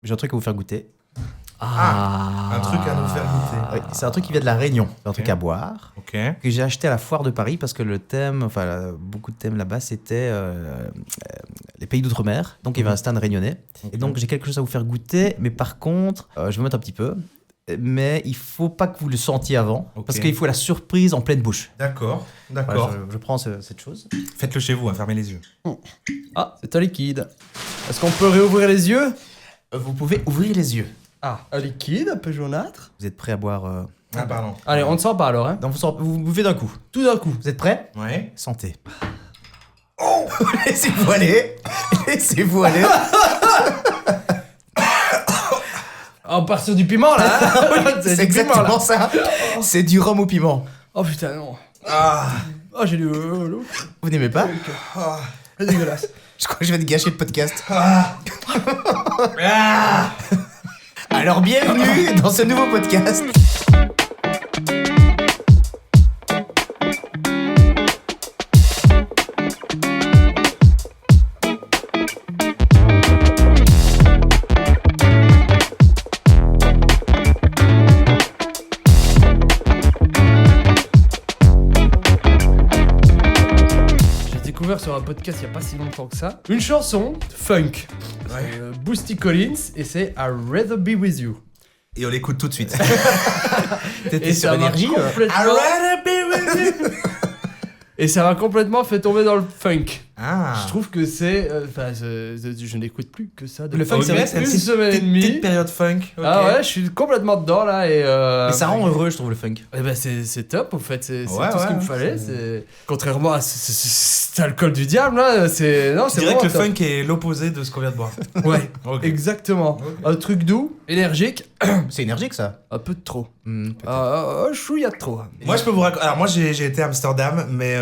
J'ai un truc à vous faire goûter. Un truc à nous faire goûter. Oui, c'est un truc qui vient de la Réunion. C'est un truc à boire. Ok. Que j'ai acheté à la foire de Paris parce que le thème, beaucoup de thèmes là-bas, c'était les pays d'outre-mer. Donc il y avait un stand réunionnais. Et donc j'ai quelque chose à vous faire goûter. Mais par contre, je vais mettre un petit peu. Mais il faut pas que vous le sentiez avant. Ok. Parce qu'il faut la surprise en pleine bouche. D'accord. Voilà, je prends cette chose. Faites-le chez vous, fermez les yeux. Ah, c'est un liquide. Est-ce qu'on peut réouvrir les yeux? Vous pouvez ouvrir les yeux. Ah, un liquide un peu jaunâtre. Vous êtes prêts à boire Ah, pardon. Allez, on ne sent pas alors, hein. Donc vous buvez d'un coup. Tout d'un coup. Vous êtes prêts? Ouais. Santé. Oh Laissez-vous aller. Laissez-vous aller. On part sur du piment là, hein. C'est du piment, exactement là. ça. C'est du rhum au piment. Oh putain, non. Ah. Oh, j'ai du... l'eau. Vous n'aimez pas? C'est dégueulasse. Je crois que je vais te gâcher le podcast. Ah. Alors bienvenue dans ce nouveau podcast. J'ai découvert sur un podcast il y a pas si longtemps que ça une chanson funk. C'est Boosty Collins et c'est I'd Rather Be With You. Et on l'écoute tout de suite. T'étais Et sur ça m'a énergie. complètement... Et ça m'a complètement fait tomber dans le funk. Ah. Je trouve que c'est... je n'écoute plus que ça. Le funk, c'est vrai, une semaine et demie. Petite période funk. Ok. Ah ouais, je suis complètement dedans là et... Mais ça rend heureux, je trouve, le funk. Eh ben c'est top en fait, c'est Ouais, tout ce qu'il me ouais, fallait. C'est... Contrairement à cet alcool du diable là, c'est... Non, Je c'est dirais que le vraiment funk est l'opposé de ce qu'on vient de boire. top. Ouais, Ok. exactement. Un truc doux, énergique, C'est énergique, ça. un peu de trop. Peut-être. Un chouïa de trop. Moi, je peux vous raconter. Alors, moi, j'ai été à Amsterdam, mais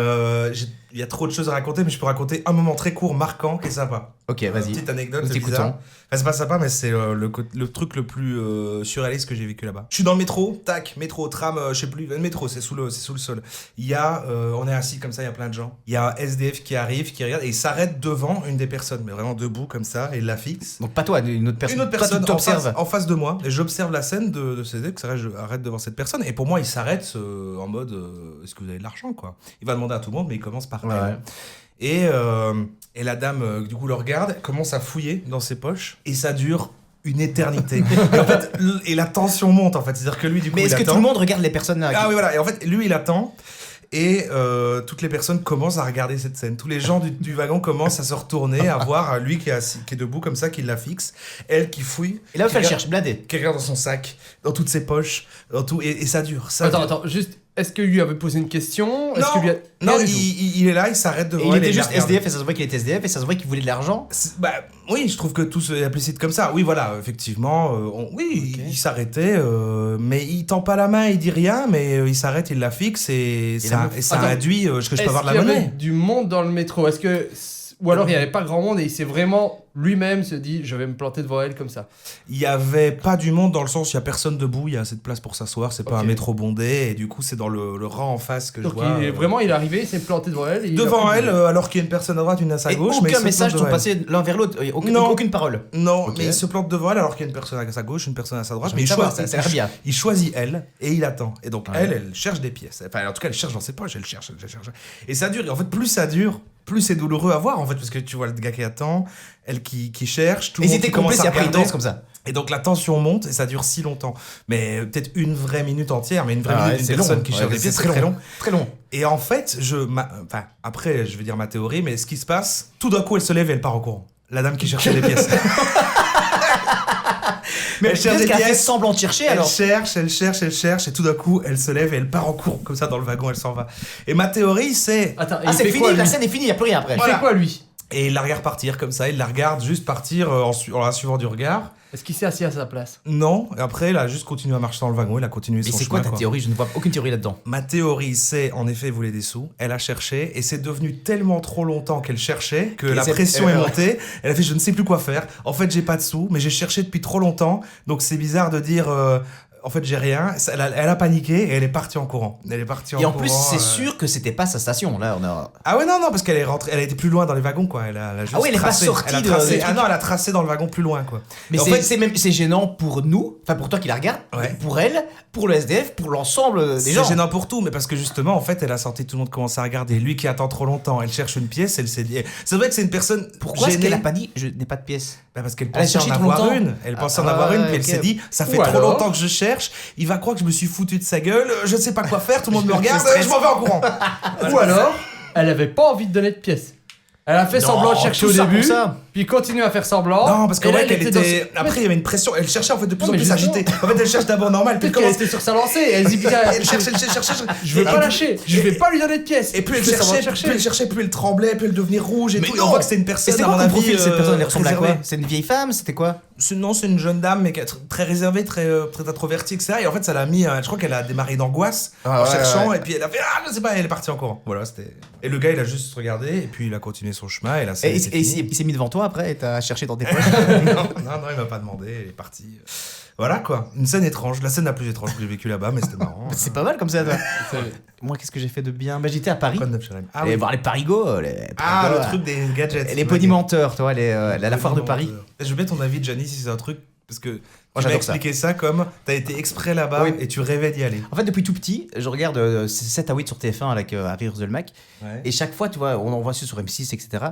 il y a trop de choses à raconter, mais je peux raconter un moment très court, marquant, qui est sympa. Ok, vas-y. Petite anecdote, Nous c'est t'écoutons. bizarre. Enfin, c'est pas sympa, mais c'est le truc le plus surréaliste que j'ai vécu là-bas. Je suis dans le métro, tac, métro, tram, je sais plus, le métro, c'est sous le sol. Il y a, on est assis comme ça, il y a plein de gens. Il y a un SDF qui arrive, qui regarde, et il s'arrête devant une des personnes, mais vraiment debout comme ça, et il la fixe. Donc pas toi, une autre personne. Une autre personne Toi, en tu t'observes. face de moi, et j'observe la scène de ces SDF, je arrête devant cette personne, et pour moi, il s'arrête en mode, est-ce que vous avez de l'argent, quoi? Il va demander à tout le monde, mais il commence par Ouais. elle. Et la dame, du coup, le regarde, commence à fouiller dans ses poches, et ça dure une éternité. Et en fait, et la tension monte, en fait. C'est-à-dire que lui, du coup, Mais il est-ce que attend. tout le monde regarde les personnes là Ah oui, voilà. Et en fait, lui, il attend. Et toutes les personnes commencent à regarder cette scène. Tous les gens du wagon commencent à se retourner, à voir lui qui est debout comme ça, qui la fixe. Elle qui fouille. Et là, qui elle regarde- cherche, bladé. qui regarde dans son sac, dans toutes ses poches, dans tout. Et ça dure. Ça dure. Attends, juste, est-ce que lui avait posé une question? Est-ce Non, que lui a... non, Rien du tout. il est là, il s'arrête devant Et il elle était et juste la regarde. SDF et ça se voit qu'il était SDF et ça se voit qu'il voulait de l'argent. Bah, oui, je trouve que tout se implicite comme ça. Oui, voilà, effectivement. Oui, Ok. il s'arrêtait, mais il tend pas la main, il dit rien, mais il s'arrête, il la fixe et ça Attends. induit que je peux Est-ce avoir de la qu'il y avait monnaie. du monde dans le métro? Est-ce que... Ou alors il n'y avait pas grand monde et il s'est vraiment lui-même se dit je vais me planter devant elle comme ça. Il y avait pas du monde dans le sens, il y a personne debout, il y a assez de place pour s'asseoir, c'est pas Ok. un métro bondé, et du coup, c'est dans le rang en face que Donc je vois. il est arrivé, il s'est planté devant elle. Et il a Devant pris- elle, alors qu'il y a une personne à droite, une à sa Et gauche, mais il aucun se message plante sont devant elle. passés l'un vers l'autre. Aucune, Non. aucune parole. Non, Ok. mais il se plante devant elle alors qu'il y a une personne à sa gauche, une personne à sa droite. J'ai Mais envie de savoir, ça a l'air bien. il choisit elle et il attend. Et donc Ouais. elle cherche des pièces. Enfin, en tout cas, elle cherche dans ses poches, elle cherche. Et ça dure. Et en fait, plus ça dure, plus c'est douloureux à voir en fait, parce que tu vois le gars qui attend, elle qui cherche, tout Et le monde c'était qui commence complice à et après il regarder. danse comme ça. Et donc la tension monte et ça dure si longtemps. Mais peut-être une vraie minute entière, mais une vraie Ah minute ouais, d'une c'est personne long. qui Ouais, cherche des c'est pièces, c'est très très long. long. Très long. Et en fait, enfin, après, je vais dire ma théorie, mais ce qui se passe, tout d'un coup, elle se lève et elle part en courant. La dame qui cherchait des pièces. Mais elle cherche peut-être des qu'elle a fait pièces. semblant de chercher Elle alors. cherche, et tout d'un coup, elle se lève et elle part en courant, comme ça, dans le wagon, elle s'en va. Et ma théorie, c'est... Attends, Ah, il c'est fait fini, quoi, la lui scène est finie, il n'y a plus rien après. Il Voilà. fait quoi lui? Et il la regarde partir, comme ça, il la regarde juste partir en la suivant du regard. Est-ce qu'il s'est assis à sa place? Non, et après, il a juste continué à marcher dans le wagon, il a continué Mais son c'est chemin. quoi ta théorie? Je ne vois aucune théorie là-dedans. Ma théorie, c'est, en effet, elle voulait des sous, elle a cherché, et c'est devenu tellement trop longtemps qu'elle cherchait, que Et la c'est- pression est ouais. montée, elle a fait, je ne sais plus quoi faire, en fait, j'ai pas de sous, mais j'ai cherché depuis trop longtemps, donc c'est bizarre de dire, en fait, j'ai rien. Elle a paniqué et elle est partie en courant. Et en plus, c'est sûr que c'était pas sa station. Là, on a. Ah ouais, non, parce qu'elle est rentrée, elle a été plus loin dans les wagons, quoi. Elle a juste elle est tracé. pas sortie Elle a de- tracé. de- Ah non, elle a tracé dans le wagon plus loin, quoi. Mais en c'est même c'est gênant pour nous, enfin pour toi qui la regarde, Ouais. pour elle, pour le SDF, pour l'ensemble des C'est gens. gênant pour tout, mais parce que justement, en fait, elle a sorti, tout le monde commence à regarder. Lui qui attend trop longtemps, elle cherche une pièce, elle s'est dit. Ça doit être c'est une personne. Pourquoi est-ce gênée. qu'elle a pas dit je n'ai pas de pièce? Parce qu'elle Elle a pensait cherché en trop avoir longtemps. une. Elle pensait en Ah, avoir une, puis elle ok. s'est dit, ça fait Ou trop alors longtemps que je cherche. Il va croire que je me suis foutu de sa gueule. Je ne sais pas quoi faire. Tout le monde me regarde. Je m'en vais en courant. Ou alors, elle avait pas envie de donner de pièces. Elle a fait Non, semblant de chercher tout au ça pour début, ça. puis continue à faire semblant. Non, parce qu'en Et là, vrai, elle qu'elle était était. dans- Après, il y avait une pression. Elle cherchait en fait de plus Non, en mais plus justement. agitée. En fait, elle cherche d'abord normal, puis elle Peut-être qu'elle commence. était sur sa lancée. Elle dit putain, Elle cherche. je veux pas lâcher, je vais pas lui donner de pièces. Et plus elle Je fais semblant de cherchait, plus elle tremblait, plus elle devenait rouge et Mais tout. Et non. on voit que c'était une Et personne, c'était à quoi mon ton avis. profil? Cette personne, elle ressemble à quoi? réservée. C'est une vieille femme? C'était quoi? Non, c'est une jeune dame, mais qui est très réservée, très introvertie, etc. Et en fait, ça l'a mis. Je crois qu'elle a démarré d'angoisse Ah en ouais, cherchant, ouais. et puis elle a fait je sais pas, elle est partie en courant. Voilà, c'était. Et le gars, il a juste regardé, et puis il a continué son chemin, et là, Et c'est fini. il s'est mis devant toi après et t'as cherché dans tes poches? non, il m'a pas demandé, il est parti. Voilà quoi, une scène étrange, la scène la plus étrange que j'ai vécue là-bas, mais c'était marrant. C'est pas mal comme ça, toi. Moi, qu'est-ce que j'ai fait de bien? Bah, j'étais à Paris. Quoi de neuf, Chalem? Ah Et oui. voir les Parigots. Ah, Parigots, le truc des gadgets. Les podimenteurs, toi, la foire de Paris. Je veux bien ton avis, Gianni, si c'est un truc, parce que tu m'as j'adore ça. expliqué ça comme t'as été exprès là-bas Oui. et tu rêvais d'y aller. En fait, depuis tout petit, je regarde 7 à 8 sur TF1 avec Harry Ruzelmack. Ouais. Et chaque fois, tu vois, on en voit sur M6, etc.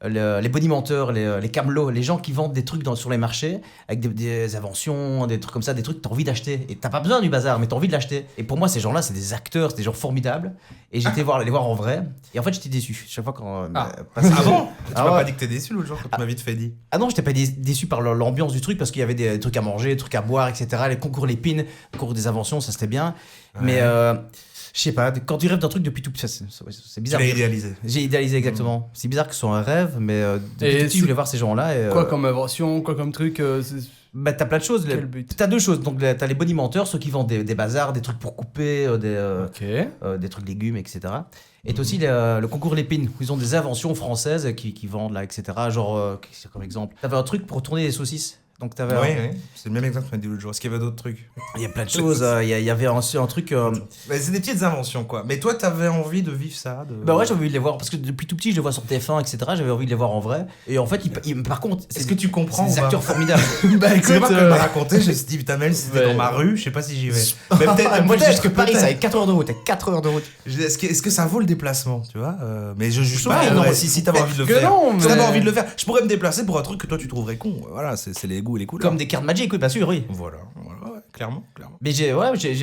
Les bonimenteurs, les camelots, les gens qui vendent des trucs sur les marchés avec des inventions, des trucs comme ça, des trucs que t'as envie d'acheter. Et t'as pas besoin du bazar, mais t'as envie de l'acheter. Et pour moi, ces gens-là, c'est des acteurs, c'est des gens formidables. Et j'étais les voir en vrai. Et en fait, j'étais déçu. Chaque fois quand. parce que- Ah bon? Tu Ah m'as ouais. pas dit que t'es déçu l'autre jour quand tu m'as vite fait dit. Ah non, j'étais pas déçu par l'ambiance du truc parce qu'il y avait des trucs à manger, des trucs à boire, etc. Les concours Lépine, le concours des inventions, ça c'était bien. Ouais. Mais je sais pas, quand tu rêves d'un truc depuis tout petit, c'est Tu bizarre. l'as idéalisé. J'ai idéalisé exactement. C'est bizarre que ce soit un rêve, mais depuis Et tout petit, c'est- je voulais voir ces gens-là. Et, Quoi comme invention, quoi comme truc bah, t'as plein de choses. Quel but? T'as deux choses. Donc t'as les bonimenteurs, ceux qui vendent des bazars, des trucs pour couper, Ok. des trucs légumes, etc. Et t'as aussi le concours Lépine, où ils ont des inventions françaises qui vendent là, etc. Genre, qu'est-ce que c'est comme exemple? T'avais un truc pour tourner les saucisses. Donc t'avais Oui, c'est le même exemple que tu m'as dit l'autre jour. Est-ce qu'il y avait d'autres trucs? il y a plein de choses. Il y avait un truc. Mais c'est des petites inventions quoi. Mais toi, t'avais envie de vivre ça Bah ouais, j'avais envie de les voir parce que depuis tout petit, je les vois sur TF1, etc. J'avais envie de les voir en vrai. Et en fait, par contre, Est-ce que tu comprends c'est des ou pas? acteurs formidables. Bah C'est moi que m'a raconté, je me suis dit putain même si c'était Ouais. dans ma rue, je sais pas si j'y vais. Mais peut-être Moi, je peut-être dis que Paris, peut-être. ça fait 4 heures de route. 4 heures de route. Est-ce que ça vaut le déplacement, tu vois? Mais je juge Souvent, pas. non, Ouais, si t'avais envie de le que faire. non, Si t'avais mais- envie de le faire, je pourrais me déplacer pour un truc que toi tu trouverais con. Voilà, c'est les goûts et les couleurs. Comme des cartes Magic, oui, bien sûr, oui. Voilà, ouais, clairement. Mais j'ai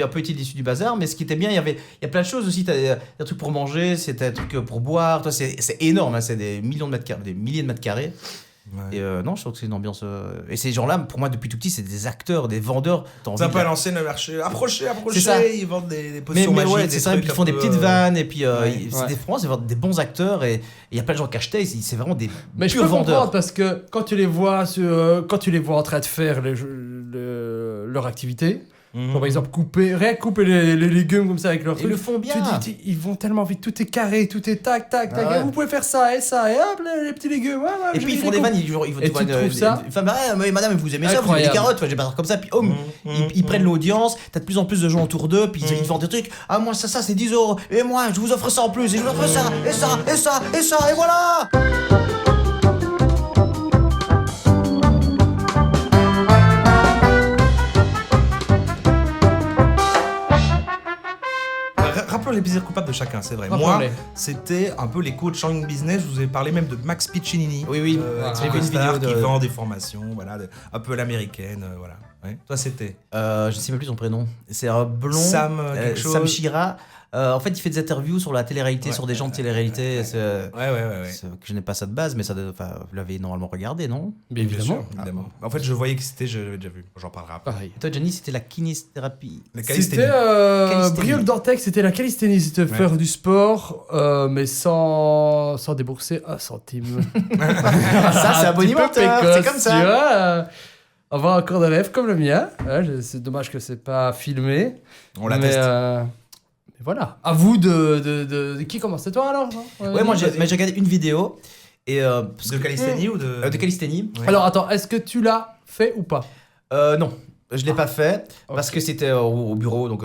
un peu été déçu du bazar, mais ce qui était bien, il y a plein de choses aussi. T'as des trucs pour manger, c'était des trucs pour boire. Toi, c'est énorme, hein, c'est des millions de mètres carrés, des milliers de mètres carrés. Ouais. Et non, je trouve que c'est une ambiance. Et ces gens-là, pour moi, depuis tout petit, c'est des acteurs, des vendeurs. T'as envie C'est un de- peu à l'ancienne le marché. Approchez, C'est ça. ils vendent des mais potions magiques. ouais, des c'est ça, et trucs puis ils un font des peu, petites vannes, et puis ouais. c'est des bons acteurs, et il y a plein de gens qui achetaient, c'est vraiment des Mais je purs peux comprendre vendeurs. parce que quand tu les vois en train de faire leur activité, Mhm. comme par exemple couper les légumes comme ça avec leur Ils truc, le font bien. tu dis ils vont tellement vite, tout est carré, tout est tac tac tac. Ah ouais. Vous pouvez faire ça et hop les petits légumes. Ouais, Et puis ils font des vannes, ils Et tu trouves ça Enfin, mais madame, vous aimez ça, vous aimez les Incroyable. carottes, enfin, j'ai pas comme ça, puis ils prennent l'audience, t'as de plus en plus de gens autour d'eux, puis ils vendent des trucs. Ah, moi, ça, c'est 10 €, et moi, je vous offre ça en plus, et je vous offre ça, et ça, et ça, et ça, et voilà! Rappelons les plaisirs coupables de chacun, c'est vrai. Rappelons-les. Moi, c'était un peu les coaching business. Je vous ai parlé même de Max Piccinini. Oui, oui. J'ai J'ai vu vu une vidéo qui de. vend des formations, voilà, un peu à l'américaine, voilà. Ouais. Toi, c'était Je sais même plus son prénom. C'est un blond. Sam, quelque chose. Sam Chira. En fait, il fait des interviews sur la télé-réalité, sur des gens de télé-réalité. Ouais. Que je n'ai pas ça de base, mais vous l'avez normalement regardé, non? Mais évidemment. Évidemment. En fait, je voyais que c'était, je l'avais déjà vu. J'en parlerai après. Pareil. Et toi, Jenny, c'était la kinésithérapie. La calisthénie. C'était Calisthénie. Brieuc Dantex, c'était la calisthénie, c'était Ouais. faire du sport, mais sans débourser un centime. Ça, c'est un petit peu bonimenteur, précoce, c'est comme ça. Tu vois, avoir un corps d'élève comme le mien. C'est dommage que c'est pas filmé. On la mais, teste. mais voilà. À vous de qui commence? C'est toi alors? Ouais, moi, j'ai regardé une vidéo. Et, De calisthénie ou de. de calisthénie. Ouais. Alors attends, est-ce que tu l'as fait ou pas? Non. Je l'ai pas fait parce Ok. que c'était au bureau, donc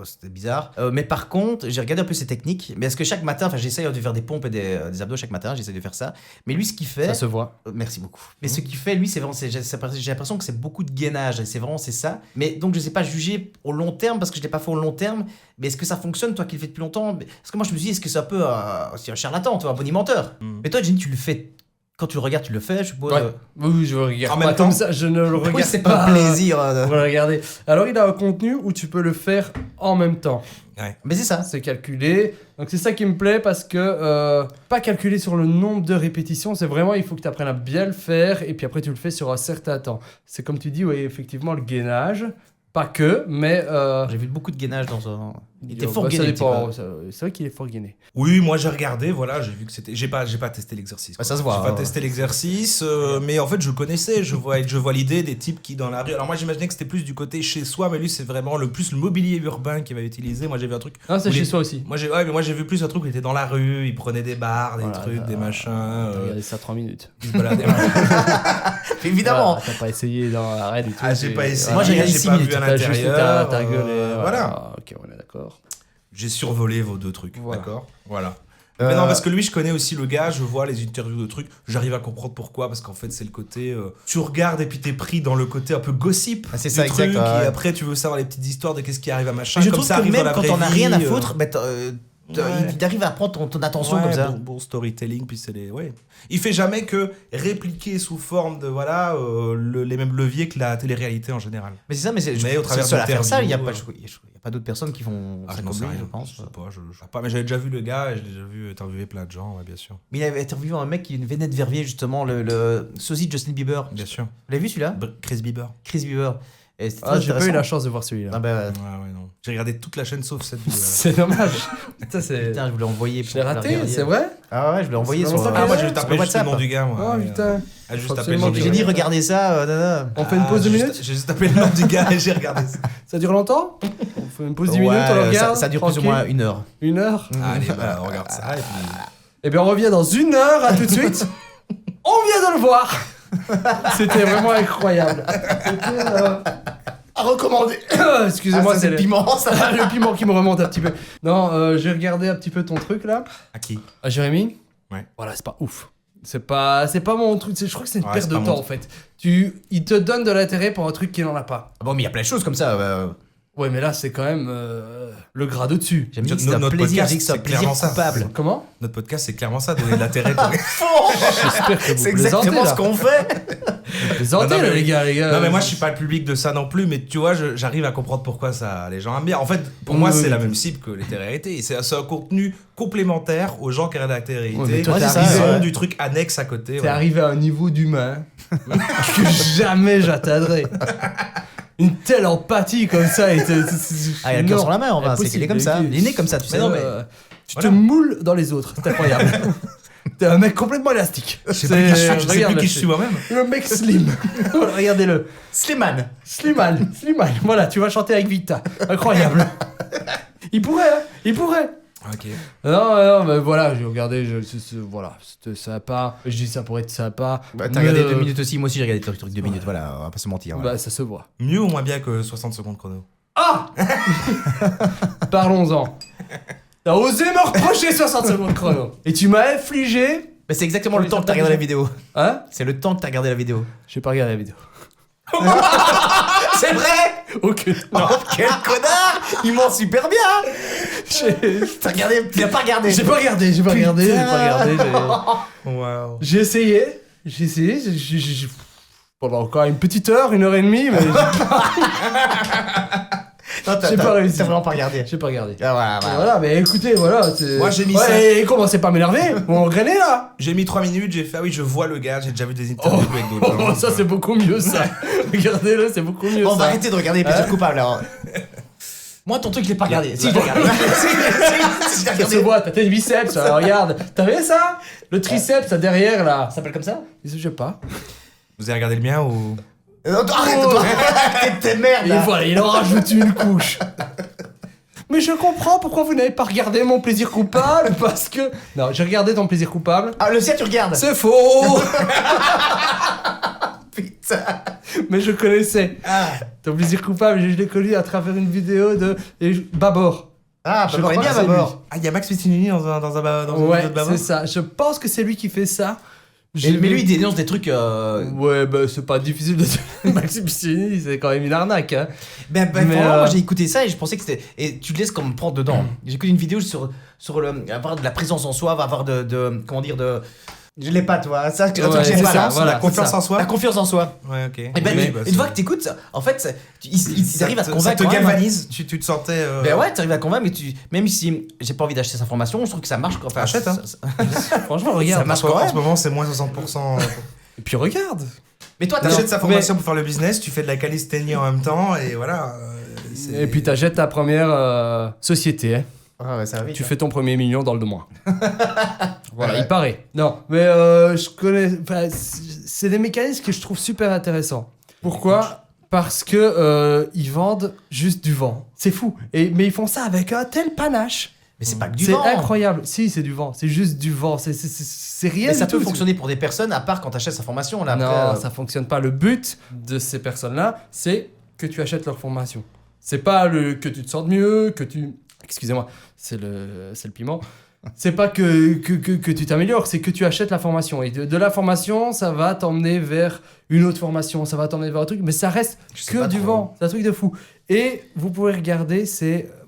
c'était bizarre. Mais par contre, j'ai regardé un peu ses techniques. Mais est-ce que chaque matin, j'essaye de faire des pompes et des abdos chaque matin, j'essaie de faire ça. Mais lui, ce qu'il fait, Ça se voit. merci beaucoup. Mais ce qu'il fait, lui, c'est vraiment, j'ai l'impression que c'est beaucoup de gainage. C'est ça. Mais donc, je sais pas juger au long terme parce que je l'ai pas fait au long terme. Mais est-ce que ça fonctionne, toi qui le fais depuis longtemps? Parce que moi, je me suis dit, est-ce que c'est un peu aussi un charlatan, toi, un bonimenteur? Mais toi, Jenny, tu le fais. Quand tu le regardes, tu le fais, je suppose. Ouais. Oui, je regarde En pas même comme temps. ça, je ne le regarde Oui, c'est pas. un plaisir. Pour le regarder. Alors, il a un contenu où tu peux le faire en même temps. Mais c'est ça. C'est calculé. Donc, c'est ça qui me plaît parce que pas calculé sur le nombre de répétitions. C'est vraiment, il faut que tu apprennes à bien le faire et puis après, tu le fais sur un certain temps. C'est comme tu dis, oui, effectivement, le gainage. Pas que, mais. J'ai vu beaucoup de gainage dans un. Il était fort ça gainé. dépend. C'est vrai qu'il est fort gainé. Oui, moi j'ai regardé, voilà, j'ai vu que c'était. J'ai pas testé l'exercice. quoi. Ça se voit. J'ai pas testé l'exercice, mais en fait je connaissais, je vois l'idée des types qui dans la rue. Alors moi j'imaginais que c'était plus du côté chez soi, mais lui c'est vraiment le mobilier urbain qu'il va utiliser. Moi j'ai vu un truc. Ah, c'est où chez les- soi aussi. Moi j'ai vu plus un truc où il était dans la rue, il prenait des bars, des Voilà, trucs, des machins. Regardez ça 3 minutes. Il se baladait. Évidemment. Voilà, t'as pas essayé dans l'arrêt du tout. Ah, j'ai pas essayé. Moi, j'ai regardé j'ai 6 pas minutes. vu à T'as juste l'intérieur. ta gueule et Voilà. Ok, on est d'accord. J'ai survolé vos deux trucs, Voilà. d'accord. Voilà. Mais non, parce que lui, je connais aussi le gars, je vois les interviews de trucs, j'arrive à comprendre pourquoi, parce qu'en fait, c'est le côté. Tu regardes et puis t'es pris dans le côté un peu gossip. Ah, c'est du ça, truc, exact, ouais. Et après, tu veux savoir les petites histoires de qu'est-ce qui arrive à machin. Mais je comme trouve ça que arrive dans même la quand vraie on a rien à vie, foutre, Ouais. il arrive à prendre ton attention ouais, comme ça. Bon storytelling, puis c'est les. Ouais. Il fait jamais que répliquer sous forme de. Voilà, les mêmes leviers que la télé-réalité en général. Mais c'est ça, mais au travers seul à faire ça, il n'y a d'interviews, pas, pas d'autres personnes qui font Ah, ça je n'en comme sais lui, rien, je pense. Je sais pas, je sais pas, mais j'avais déjà vu le gars et je l'ai déjà vu interviewer plein de gens, ouais, bien sûr. Mais il avait interviewé un mec qui venait de Verviers, justement, le sosie de Justin Bieber. Bien sûr. Vous l'avez vu celui-là? Chris Bieber. Chris Bieber. Et c'était Ah, très j'ai pas eu intéressant. la chance de voir celui-là. Ah bah, Ouais, non. J'ai regardé toute la chaîne sauf cette vidéo. C'est dommage. Putain, c'est. putain, je voulais envoyer. Je l'ai raté, c'est vrai? Ah ouais, je l'ai envoyé C'est sur. vraiment ça Ah, moi Ouais, j'ai sur tapé juste le WhatsApp. nom du gars, moi. Oh Ouais, putain. Ah, juste Faut tapé le absolument nom que du J'ai gars. dit, regardez ça. On fait une pause de j'ai minutes? juste- J'ai juste tapé le nom du gars et j'ai regardé ça. Ça dure longtemps? On fait une pause de 10 Ouais, minutes, on le regarde? ça dure plus ou tranquille. moins 1 heure. 1 heure? Allez, bah, on regarde ça. Et puis... Eh bien, on revient dans 1 heure, à tout de suite. On vient de le voir. C'était vraiment incroyable. C'était, À recommander. Excusez-moi, c'est le piment, ça. le piment qui me remonte un petit peu. Non, j'ai regardé un petit peu ton truc là. À qui Ah, Jérémy? Ouais. Voilà, c'est pas ouf. C'est pas mon truc. Je crois que c'est une Ouais, perte c'est de pas mon temps en truc. fait. Il te donne de l'intérêt pour un truc qu'il n'en a pas. Bon, mais il y a plein de choses comme ça. Ouais, mais là, c'est quand même le gras de dessus. J'aime bien que c'est un Notre plaisir, podcast, j'ai dit que c'est un c'est plaisir clairement ça. coupable. Comment? Notre podcast, c'est clairement ça, donner de l'intérêt. J'espère que vous C'est plaisantez exactement là. ce qu'on fait. Vous plaisantez, Non, mais là, les gars. Non mais moi je suis pas le public de ça non plus, mais tu vois j'arrive à comprendre pourquoi ça les gens aiment bien. En fait pour moi Oui, c'est oui. la même cible que les télé-réalités. Et c'est un contenu complémentaire aux gens qui regardent la Ouais, mais télé-réalité. toi, t'es Ils arrivé, ont ouais. du truc annexe à côté. T'es voilà. arrivé à un niveau d'humain que jamais j'atteindrai. Une telle empathie comme ça. Et Ah, il a le cœur sur la main, enfin, c'est qu'il est comme ça. Il est né comme ça, tu sais. non, mais- tu voilà. te moules dans les autres, c'est incroyable. T'es un mec complètement élastique. Je sais plus qui je suis, je sais Regarde plus qui là, je suis moi-même. Le mec slim. Voilà, regardez-le. Slimane. Slimane. Voilà, tu vas chanter avec Vita. Incroyable. Il pourrait, hein. Il pourrait. Ok. Non, mais voilà, j'ai regardé, voilà, c'était sympa. Je dis ça pour être sympa. Bah, t'as mais, regardé 2 minutes aussi, moi aussi j'ai regardé des trucs 2 minutes, voilà, on va pas se mentir. voilà. Bah, ça se voit. Mieux ou moins bien que 60 secondes chrono. Ah Parlons-en. T'as osé me reprocher 60 secondes chrono. Et tu m'as infligé. Mais c'est exactement le temps que t'as regardé la vidéo. Hein? C'est le temps que t'as regardé la vidéo. J'ai pas regardé la vidéo. C'est vrai. Aucune. Oh, quel connard. Il ment super bien. T'as regardé, tu l'as pas regardé. J'ai pas regardé. Waouh. J'ai essayé. Pendant encore une petite heure, 1h30, mais Non, j'ai pas réussi. T'as vraiment pas regardé. j'ai pas regardé. Ah, voilà, voilà. Voilà, mais écoutez, voilà. c'est- Moi, j'ai mis ouais, ça. Et commencez pas à m'énerver. Vous m'engrainez là. J'ai mis 3 minutes, j'ai fait ah oui je vois le gars, j'ai déjà vu des interviews avec d'autres gens. Oh, ça c'est beaucoup mieux ça. Regardez-le, c'est beaucoup mieux Bon, on va ça. arrêter de regarder les plaisirs coupables alors. Moi, ton truc, je l'ai pas regardé. Si, je l'ai regardé. Si, je l'ai Ça se regardé. voit, t'as tes biceps, alors, regarde. T'as vu ça? Le triceps, là, derrière, là. Ça s'appelle comme ça? Je sais pas. Vous avez regardé le mien ou Arrête tes merdes Et là. voilà, il en rajoute une couche. Mais je comprends pourquoi vous n'avez pas regardé mon plaisir coupable, parce que... Non, j'ai regardé ton plaisir coupable. Ah, le ciel, tu regardes. C'est faux. ça. Mais je connaissais. Ah, Ton plaisir coupable, je l'ai connu à travers une vidéo de Babor. ah Je bah, crois bien que c'est d'abord. Ah, il y a Max Piccinini dans une Ouais, vidéo de Baba. c'est ça. Je pense que c'est lui qui fait ça. Mais lui, il dénonce des trucs. Ouais, bah c'est pas difficile de... Maxime Piscini, c'est quand même une arnaque, hein. Ben, Mais, vraiment, moi j'ai écouté ça et je pensais que c'était. Et tu te laisses comme prendre dedans. J'ai écouté une vidéo sur avoir de la présence en soi, avoir comment dire, de. Je l'ai pas, toi. Ça, un truc Ouais, que j'ai c'est pas, ça, là. voilà. La confiance c'est ça. en soi. La confiance en soi. Ouais, ok. Et ben, Oui, bah, une fois c'est- que t'écoutes, en fait, ils arrivent à te ça convaincre. te quand même. galvanise, tu te sentais. Ben ouais, t'arrives à convaincre, mais même si j'ai pas envie d'acheter cette information, je trouve que ça marche. Enfin, Achète, hein. Franchement, regarde. Ça marche En quand ce même. moment, c'est moins 60%. Et puis regarde. Mais toi, T'achètes sa formation mais- pour faire le business, tu fais de la calisthénie en même temps, et voilà. Et puis t'achètes ta première société, hein. Ah ouais, ça va vite. Tu fais ton premier million dans le 2 mois. Voilà, Ouais. il paraît. Non, mais je connais. Enfin, c'est des mécanismes que je trouve super intéressants. Pourquoi ? Parce que ils vendent juste du vent. C'est fou. Mais ils font ça avec un tel panache. Mais c'est pas que du C'est vent. incroyable. Si, c'est du vent. C'est juste du vent. C'est rien. Mais ça du peut tout. fonctionner pour des personnes, à part quand t'achètes sa formation. Là, Non, après, ça fonctionne pas. Le but de ces personnes-là, c'est que tu achètes leur formation. C'est pas que tu te sentes mieux, que tu... Excusez-moi, c'est le piment. C'est pas que tu t'améliores, c'est que tu achètes la formation. Et de la formation, ça va t'emmener vers une autre formation, ça va t'emmener vers un truc, mais ça reste Je sais que pas du trop. vent. C'est un truc de fou. Et vous pouvez regarder,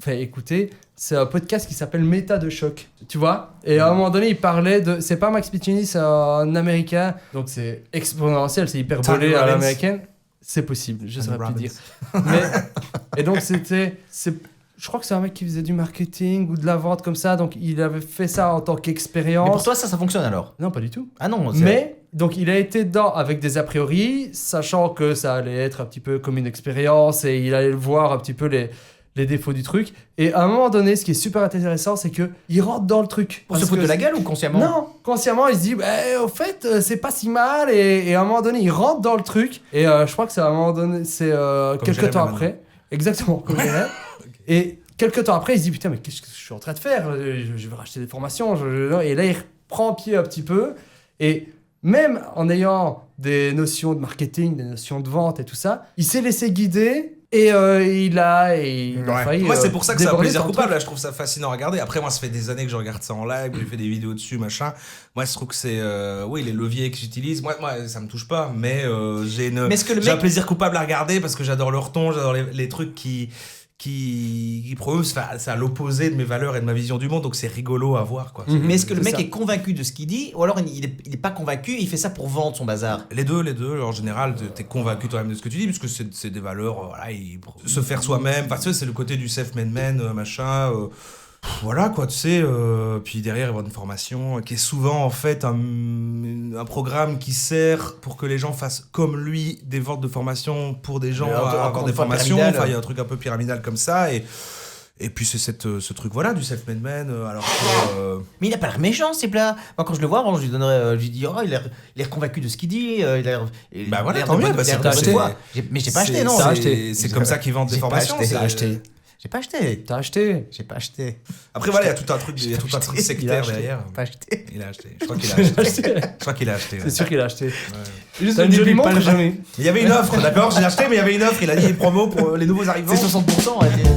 écoutez, c'est un podcast qui s'appelle Méta de choc. Tu vois ? Et à un moment donné, il parlait de... C'est pas Max Piccinini, c'est un américain. Donc c'est exponentiel, c'est hyperbolé Tony à Robbins. l'américaine. C'est possible, je Tony saurais plus Robbins. dire. Et donc je crois que c'est un mec qui faisait du marketing ou de la vente comme ça, donc il avait fait ça en tant Mais pour qu'expérience. toi, ça fonctionne alors. Non, pas du tout. Ah non, c'est- Mais, donc il a été dedans avec des a priori, sachant que ça allait être un petit peu comme une expérience et il allait voir un petit peu les défauts du truc. Et à un moment donné, ce qui est super intéressant, c'est qu'il rentre dans le truc. Pour se Parce foutre que de la gueule ou consciemment? Non, consciemment, il se dit, au fait, c'est pas si mal. Et à un moment donné, il rentre dans le truc. Et je crois que c'est à un moment donné, c'est quelques Jérémy temps Manon. après. Exactement, comme Jérémy. Et quelques temps après, il se dit, putain, mais qu'est-ce que je suis en train de faire? Je vais racheter des formations. Et là, il reprend pied un petit peu. Et même en ayant des notions de marketing, des notions de vente et tout ça, il s'est laissé guider. Et il a Ouais. failli. Moi, c'est pour ça que c'est un déborder plaisir son coupable. truc. Là, je trouve ça fascinant à regarder. Après, moi, ça fait des années que je regarde ça en live, j'ai fait des vidéos dessus, machin. Moi, je trouve que c'est. Oui, les leviers que j'utilise. Moi, ça me touche pas, mais j'ai Mais est-ce que le j'ai un mec. plaisir coupable à regarder parce que j'adore leur ton, j'adore les trucs qui promeuvent. C'est à l'opposé de mes valeurs et de ma vision du monde, donc c'est rigolo à voir, quoi. Mhm. Mais est-ce que le C'est mec ça. est convaincu de ce qu'il dit ou alors il est pas convaincu, il fait ça pour vendre son bazar? Les deux. En général, t'es convaincu toi-même de ce que tu dis, puisque c'est des valeurs, voilà, se faire soi-même. Enfin, tu sais, c'est le côté du self-made man, machin. Voilà, quoi, tu sais. Puis derrière, il va y avoir une formation qui est souvent, en fait, un programme qui sert pour que les gens fassent comme lui des ventes de formation pour des gens Mais à encore avoir une des fois, formations. pyramidal. Enfin, il y a un truc un peu pyramidal comme ça. Et puis, c'est ce truc, voilà, du self-made man. Alors que. Mais il a pas l'air méchant, c'est plat. Moi, quand je le vois, bon, je lui donnerais, je lui dis, oh, il a l'air convaincu de ce qu'il dit. Il a l'air. Bah voilà, il a l'air tant de mieux, bonne- bah, il a l'air c'est de bonne acheté. foi. Mais j'ai pas acheté, non. T'as c'est- acheté. C'est comme ça qu'ils vendent des J'ai pas formations. acheté. c'est- T'as acheté. J'ai pas acheté. T'as acheté. J'ai pas acheté. Après, voilà, il y a tout un truc, Il a truc Il a sectaire acheté. derrière. Pas acheté. Il a acheté. Je crois qu'il a acheté. Je crois qu'il a acheté. ouais. C'est sûr qu'il a acheté. Juste T'as une jolie montre, jamais. Il y avait une offre, d'accord. J'ai acheté, mais il y avait une offre. Il a dit les promos pour les nouveaux arrivants. C'est 60%. elle dit.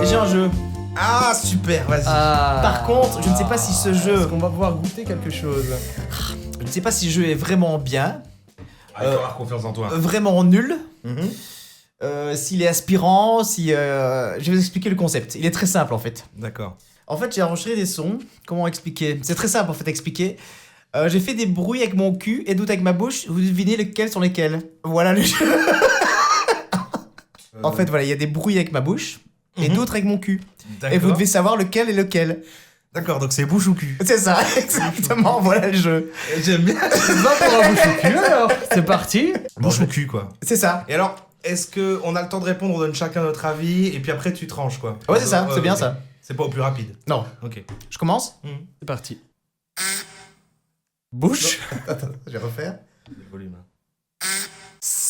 J'ai un jeu. Ah, super, vas-y. Par contre, je ne sais pas si ce jeu- Est-ce qu'on va pouvoir goûter quelque chose? Je ne sais pas si le jeu est vraiment bien, Ah, il faut avoir confiance en toi. vraiment nul, Mhm. s'il est aspirant, si... Je vais vous expliquer le concept. Il est très simple en fait. D'accord. En fait, j'ai enregistré des sons. Comment expliquer? C'est très simple en fait à expliquer. J'ai fait des bruits avec mon cul et d'autres avec ma bouche. Vous devinez lesquels sont lesquels. Voilà le jeu. En fait, voilà, il y a des bruits avec ma bouche et Mhm. d'autres avec mon cul. D'accord. Et vous devez savoir lequel est lequel. D'accord, donc c'est bouche ou cul. C'est ça, exactement. Voilà le jeu. J'aime bien. Va pour un bouche au cul alors. C'est parti. Bouche ou cul, quoi. C'est ça. Et alors, est-ce que on a le temps de répondre, on donne chacun notre avis, et puis après tu tranches, quoi. Ouais, c'est ça, c'est bien ok. ça. C'est pas au plus rapide. Non. Ok. Je commence? C'est parti. Bouche. Je vais refaire. Le volume.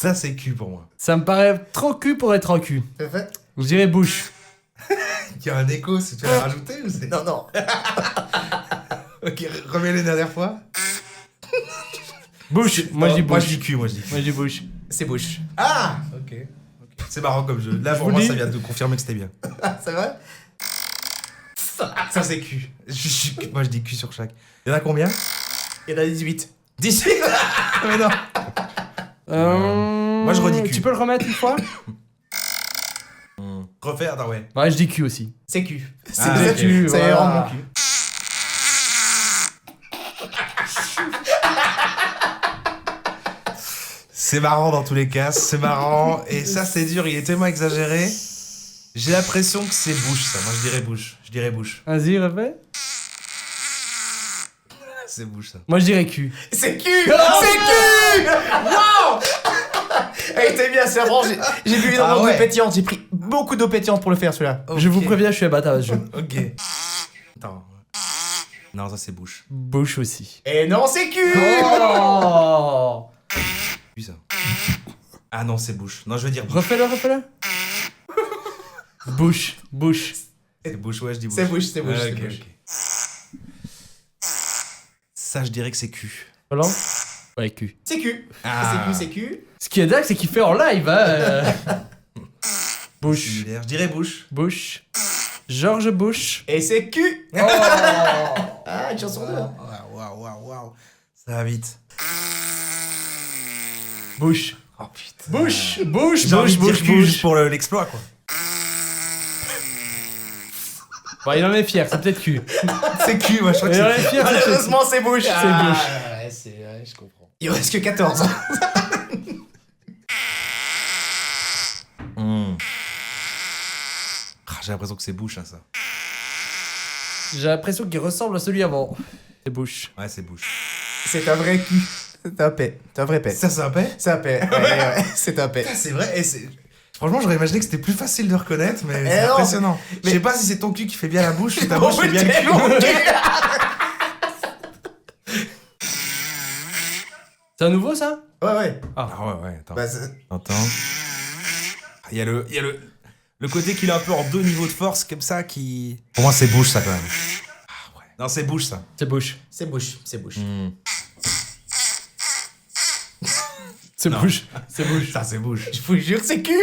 Ça, c'est cul pour moi. Ça me paraît trop cul pour être en cul. C'est fait? Je dirais bouche. Il y a un écho, si tu veux la rajouter ou c'est... Non, non. Ok, remets-les une dernière fois. Bouche. Moi je dis Moi, bouche. je dis cul, moi, je dis cul. Moi je dis bouche. C'est bouche. Ah ok. C'est marrant comme jeu. Là, pour vous moi, dis- ça vient de confirmer que c'était bien. Ah, c'est vrai? Ça, c'est cul. Moi, je dis cul sur chaque. Il y en a combien? Il y en a 18. 18. Mais non. Moi, je redis cul. Tu peux le remettre une fois? Refais, attends, ouais. Ouais, je dis cul aussi. C'est cul. C'est Ah, déjà ok. cul. Ça Voilà. rend mon cul. C'est marrant dans tous les cas, c'est marrant. Et ça, c'est dur, il est tellement exagéré. J'ai l'impression que c'est bouche, ça. Moi, je dirais bouche. Je dirais bouche. Vas-y, refais. C'est bouche, ça. Moi je dirais cul. C'est cul. C'est cul. Wow. Eh, t'es bien, c'est vraiment. J'ai bu énormément Ah ouais. d'eau pétillante. J'ai pris beaucoup d'eau pétillante pour le faire, celui-là. Je vous Ok. préviens, je suis abattu à ce jeu. Ok. Attends. Non, ça, c'est bouche. Bouche aussi. Et non, c'est cul. Oh. Cul, ça. Ah non, c'est bouche. Non, je veux dire bouche. Refais-le, refais-le. Bouche, bouche. C'est bouche, ouais, je dis bouche. C'est bouche, c'est bouche, Ah, c'est ok, bouche. ok. Ça, je dirais que c'est cul. Roland? Ouais, cul. C'est cul. Ah. C'est cul, c'est cul. Ce qui est dingue, c'est qu'il fait en live, hein. Bouche, Similaire. Je dirais bouche. Bush. George Bush. Et c'est cul. Oh. Ah, une chanson 2. Hein. Waouh. Ça va vite. Bush. Oh putain. Bush, Bush, J'ai envie Bush, de dire Bush, cul juste Bush. pour l'exploit, quoi. Bon, il en est fier, c'est peut-être cul. C'est cul, moi, je crois que Il en c'est est cul. fier, c'est peut-être cul. Malheureusement, c'est bouche. C'est Ah, bouche. ouais, ouais, je comprends. Il reste que 14. Ah, j'ai l'impression que c'est bouche, hein, ça. J'ai l'impression qu'il ressemble à celui avant. C'est Bush. Ouais, c'est bouche. C'est un vrai cul. C'est un paix. C'est un vrai paix. Ça, c'est un paix? C'est un paix. Ouais, c'est un paix. Putain, c'est vrai. Et c'est... Franchement, j'aurais imaginé que c'était plus facile de reconnaître, mais Eh c'est non, impressionnant. Je sais pas si c'est ton cul qui fait bien la bouche ou ta bouche fait bien le cul. Mon cul. C'est un nouveau, ça? Ouais, ouais. Ah ouais, attends. Bah, c'est- Attends. Il y a le côté qu'il est un peu en deux niveaux de force, comme ça, qui... Pour moi, c'est bouche, ça, quand même. Ah ouais. Non, c'est bouche, ça. C'est Bush. c'est bouche. C'est bouche. C'est Bush. C'est Bush. Ça, c'est bouche. Je vous jure, c'est cul.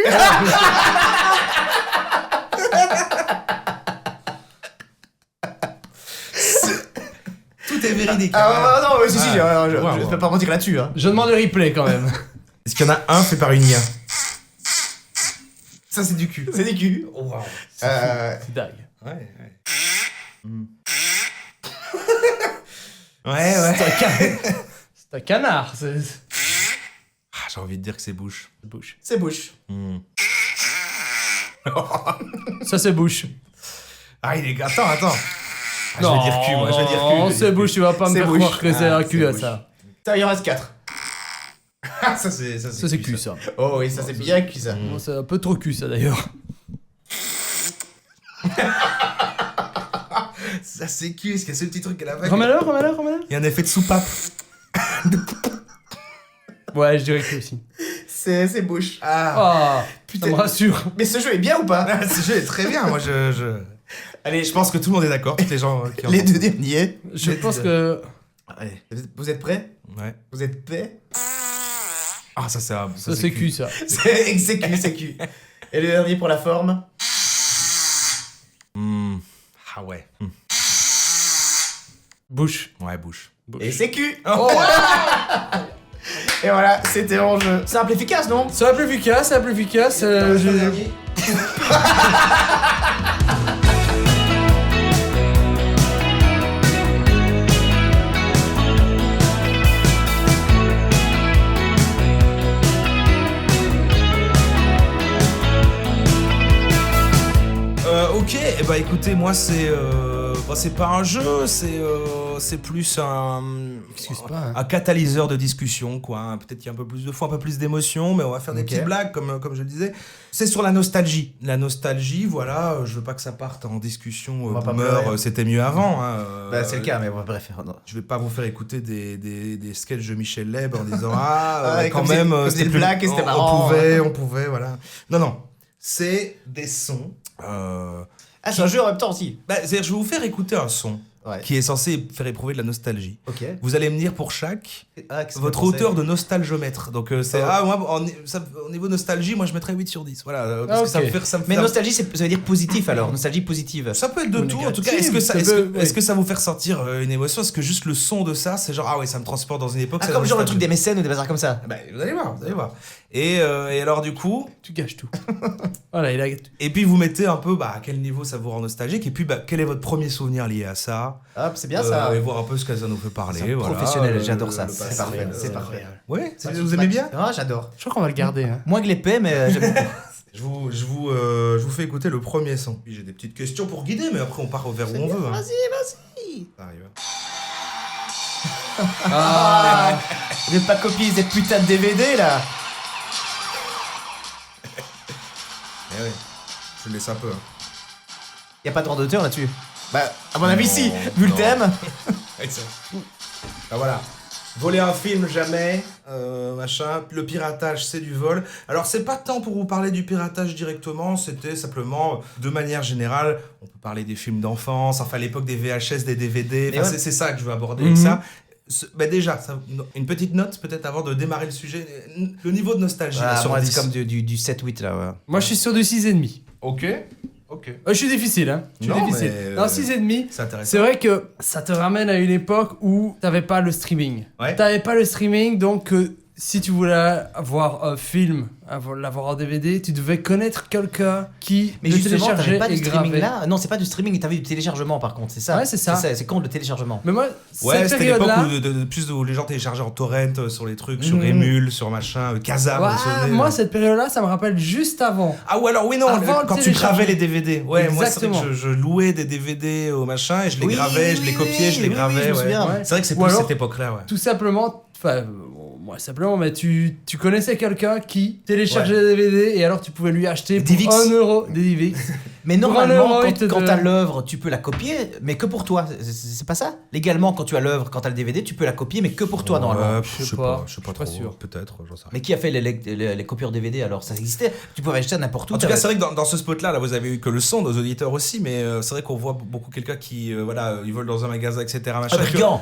Tout est véridique. Ah non, mais si, si, Ouais. je peux pas mentir là-dessus. Hein. Je demande le replay quand même. Est-ce qu'il y en a un fait par une IA? Ça, c'est du cul. C'est des culs. Oh, wow. C'est dingue. Ouais. Ouais. C'est un canard. C'est Ah, j'ai envie de dire que c'est bouche. Bush. C'est bouche. Ça, c'est Bush. Ah, il est... Attends. Ah, je vais dire cul, moi. Je vais dire cul. Non, c'est Bush. Tu vas pas me C'est faire Bush. croire que c'est Ah, un cul c'est à Bush. ça. Putain, il en reste 4. Ah, ça, c'est Ça, c'est cul, ça. Oh oui, ça c'est bien cul ça. Bon, c'est un peu trop cul, ça d'ailleurs. Ça, c'est cul. Est-ce qu'il y a ce petit truc qu'elle a fait? Remets-le. Il y a un effet de soupape. Ouais, je dirais cul aussi. C'est bouche. Ah. Ah, Putain. ça me rassure. Mais ce jeu est bien ou pas? Ce jeu est très bien. Moi, Allez, je pense que tout le monde est d'accord. Tous les gens qui les entendent. deux derniers. Je pense que... Allez. Vous êtes prêts? Ouais. Vous êtes prêts? Ah, ça, Ça, c'est cul, ça. C'est cul, c'est cul. Et le dernier pour la forme? Ah ouais. Bush. Ouais, bouche. Et c'est cul. Oh, Et voilà, c'était mon jeu. Simple, efficace, non? c'est un peu efficace, je- Ok, et bah écoutez, moi c'est pas un jeu, c'est plus un Excuse pas. Hein. un catalyseur de discussion, quoi. Peut-être qu'il y a un peu plus de fond, un peu plus d'émotion, mais on va faire des Ok. petites blagues, comme je le disais. C'est sur la nostalgie. La nostalgie, voilà, je veux pas que ça parte en discussion On va pas boomer, pleurer. c'était mieux avant. Hein, Bah, c'est le cas, mais bon, bref. Non. Je vais pas vous faire écouter des sketchs de Michel Leb en disant ah, Ouais, quand comme même, c'est- c'était des plus... blagues et c'était on marrant. pouvait, voilà. Non, c'est des sons. Ah, c'est un jeu en même temps aussi. C'est-à-dire, je vais vous faire écouter un son Ouais. qui est censé faire éprouver de la nostalgie. Ok. Vous allez me dire pour chaque Ah, qu'est-ce que votre vous pensez hauteur de nostalgiomètre. Donc c'est Oh. moi au niveau nostalgie, moi je mettrais 8 sur 10. Voilà, parce que ça me ok. fait Mais nostalgie, ça veut dire positif alors. Nostalgie positive. ça peut être de Ou tout. En tout cas, négative, est-ce ça peut- que ça vous fait ressentir une émotion? Est-ce que juste le son de ça, c'est genre ah ouais, ça me transporte dans une époque. Ah, c'est comme la genre le nostalgie. truc des mécènes ou des bazars comme ça. Bah, vous allez voir, vous allez voir. Et alors du coup, Tu gâches tout. Voilà, il a. et puis vous mettez un peu à quel niveau ça vous rend nostalgique, et puis quel est votre premier souvenir lié à ça. Hop, c'est bien ça. Et voir un peu ce que ça nous fait parler. C'est Voilà, professionnel, j'adore ça. le C'est passé, parfait, le- c'est parfait. Ouais, vous aimez bien? Ah, j'adore. Je crois qu'on va le garder. Hein. Moins que l'épée, mais j'aime beaucoup. Je vous fais écouter le premier son. Puis j'ai des petites questions pour guider, mais après on part vers où on veut. Hein. Vas-y. Ça arrive. Ah, J'ai pas copié ces putains de DVD là. Eh ouais, je le laisse un peu. Hein. Y a pas de droit d'auteur là-dessus. Bah, à mon avis, Non, si, vu le non. thème. Ouais, ça. Ah, voilà. Voler un film, jamais. Machin. Le piratage, c'est du vol. Alors, c'est pas tant pour vous parler du piratage directement, c'était simplement, de manière générale, on peut parler des films d'enfance, enfin, à l'époque des VHS, des DVD. Mais Enfin, ouais. c'est ça que je veux aborder avec ça. Bah déjà, une petite note peut-être avant de démarrer le sujet. Le niveau de nostalgie là, Voilà, sur moi, 10. c'est comme du 7-8 là, ouais. moi, je suis sur du 6,5. Ok. Je suis difficile, hein. Je suis Non, difficile. mais, Non, 6,5. C'est intéressant. C'est vrai que ça te ramène à une époque où t'avais pas le streaming. Ouais. T'avais pas le streaming, donc si tu voulais voir un film, l'avoir en DVD, tu devais connaître quelqu'un qui Mais le justement, téléchargeait t'avais pas et du streaming gravait. là. Non, c'est pas du streaming, t'avais du téléchargement par contre, c'est ça. Ouais, c'est ça. C'est con le téléchargement. Mais moi, Ouais, cette c'était l'époque période-là... où plus où les gens téléchargeaient en torrent sur les trucs, sur Mhm. Emule, sur machin, Kazam. Ouais, vous vous souvenez, moi, là. cette période-là, ça me rappelle juste avant. Ah ou alors oui non, Avant le quand tu télécharger. gravais les DVD. Ouais, moi c'est vrai Exactement. que je louais des DVD au machin et je les Oui, gravais, je oui, les copiais, oui, je les oui, gravais. oui, je me ouais. souviens. Ouais. C'est vrai que c'est Ou plus alors, cette époque-là, ouais. Tout simplement, enfin, moi simplement, mais tu connaissais quelqu'un qui téléchargeait des DVD et alors tu pouvais lui acheter pour DivX. 1 euro des DivX. Mais Pour normalement, 1 euro, il te quand donne- t'as l'œuvre, tu peux la copier, mais que pour toi. C'est pas ça? Légalement, quand tu as l'œuvre, quand t'as le DVD, tu peux la copier, mais que pour toi normalement. Je sais pas trop. pas sûr. Peut-être, j'en sais rien. Mais qui a fait les copieurs DVD alors? Ça existait? Tu pouvais acheter n'importe où. En tout cas, c'est vrai que dans ce spot-là, là, vous avez eu que le son, nos auditeurs aussi, mais c'est vrai qu'on voit beaucoup quelqu'un qui, voilà, ils volent dans un magasin, etc. Machin,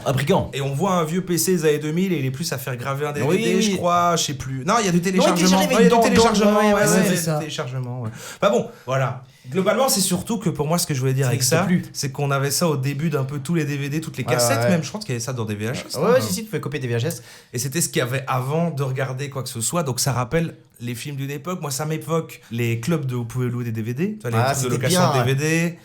un brigand. Et on voit un vieux PC des années 2000 et il est plus à faire graver un DVD, Oui, oui. je crois, je sais plus. Non, il y a du téléchargement. téléchargeait, mais Ouais, il y a dans- du téléchargement, ouais, ouais, ouais, c'est c'est vrai, ça. du téléchargement, ouais. Bah bon, voilà. Globalement, c'est surtout que pour moi, ce que je voulais dire Ça avec n'existe ça, plus. c'est qu'on avait ça au début d'un peu tous les DVD, toutes les Ouais, cassettes ouais. même. Je pense qu'il y avait ça dans des VHS. Ouais, si, tu pouvais copier des VHS. Et c'était ce qu'il y avait avant de regarder quoi que ce soit. Donc ça rappelle les films d'une époque. Moi, ça m'évoque les clubs où vous pouvez louer des DVD. Tu vois, les Ah, trucs de c'était location bien, de DVD.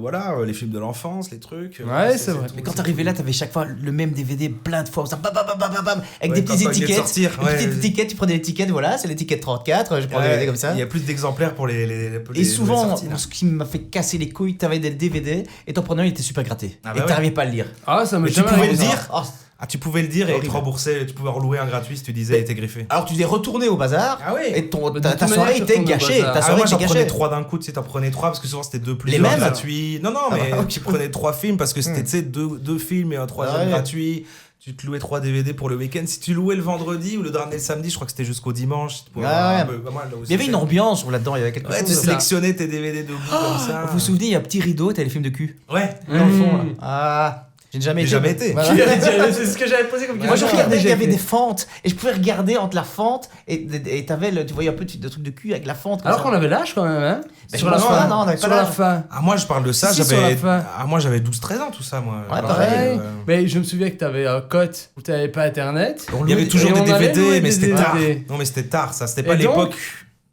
Voilà, les films de l'enfance, les trucs. Ouais, c'est vrai. tout. Mais quand t'arrivais là, t'avais chaque fois le même DVD plein de fois, ça, bam, bam, bam, bam, bam, avec Ouais, des quand petites ça venait de étiquettes. sortir, Des ouais. petites étiquettes, tu prenais l'étiquette, voilà, c'est l'étiquette 34, je prends des Ouais, DVD comme ça. Il y a plus d'exemplaires pour les Et souvent, sorties, là. ce qui m'a fait casser les couilles, t'avais des DVD et ton preneur il était super gratté. Ah bah et ouais. t'arrivais pas à le lire. Ah, ça me Mais tu pouvais le dire. Oh. Ah, tu pouvais le dire et Horrible. te rembourser, tu pouvais en louer un gratuit si tu disais Mais- il était griffé. Alors tu devais retourner au bazar Ah ouais. et Bah, de ta toute soirée manière, tu était retournes au gâchée. bazar. Ta Ah, soirée moi était j'en prenais gâchée. 3 d'un coup, tu sais, t'en prenais 3 parce que souvent c'était 2 plus Les 1 mêmes gratuits. Non, Ah mais bah, ok. tu prenais 3 films parce que c'était, tu sais, 2 films et un 3e Ah ouais. gratuit. Tu te louais 3 DVD pour le week-end. Si tu louais le vendredi ou le dernier samedi, je crois que c'était jusqu'au dimanche. Tu pouvais Ah avoir ouais. un peu- pas mal, là aussi. Il y avait une ambiance là-dedans, il y avait quelque Ouais, tu chose. sélectionnais tes DVD debout comme ça. Vous vous souvenez, il y a un petit rideau, t'as les films de cul Ouais. dans le fond là. Mmh. Ah, j'ai jamais J'ai été. jamais été. Voilà. C'est ce que j'avais posé comme question. Moi je regardais, il y avait J'ai des fentes et je pouvais regarder entre la fente et t'avais tu voyais un peu de trucs de cul avec la fente. comme Alors ça. qu'on avait l'âge quand même, hein. Mais Sur je la pense fin. pas, non, on avait pas Sur la l'âge. fin. Ah, moi je parle de ça, Si, sur la j'avais. fin. Ah, moi j'avais 12-13 ans, tout ça, moi. Ouais, Alors, pareil. Mais je me souviens que t'avais un cote où t'avais pas internet. On Il y avait louait- toujours et des on allait DVD, louer mais des c'était tard. DVD. Non, mais c'était tard, ça. C'était pas Et donc- l'époque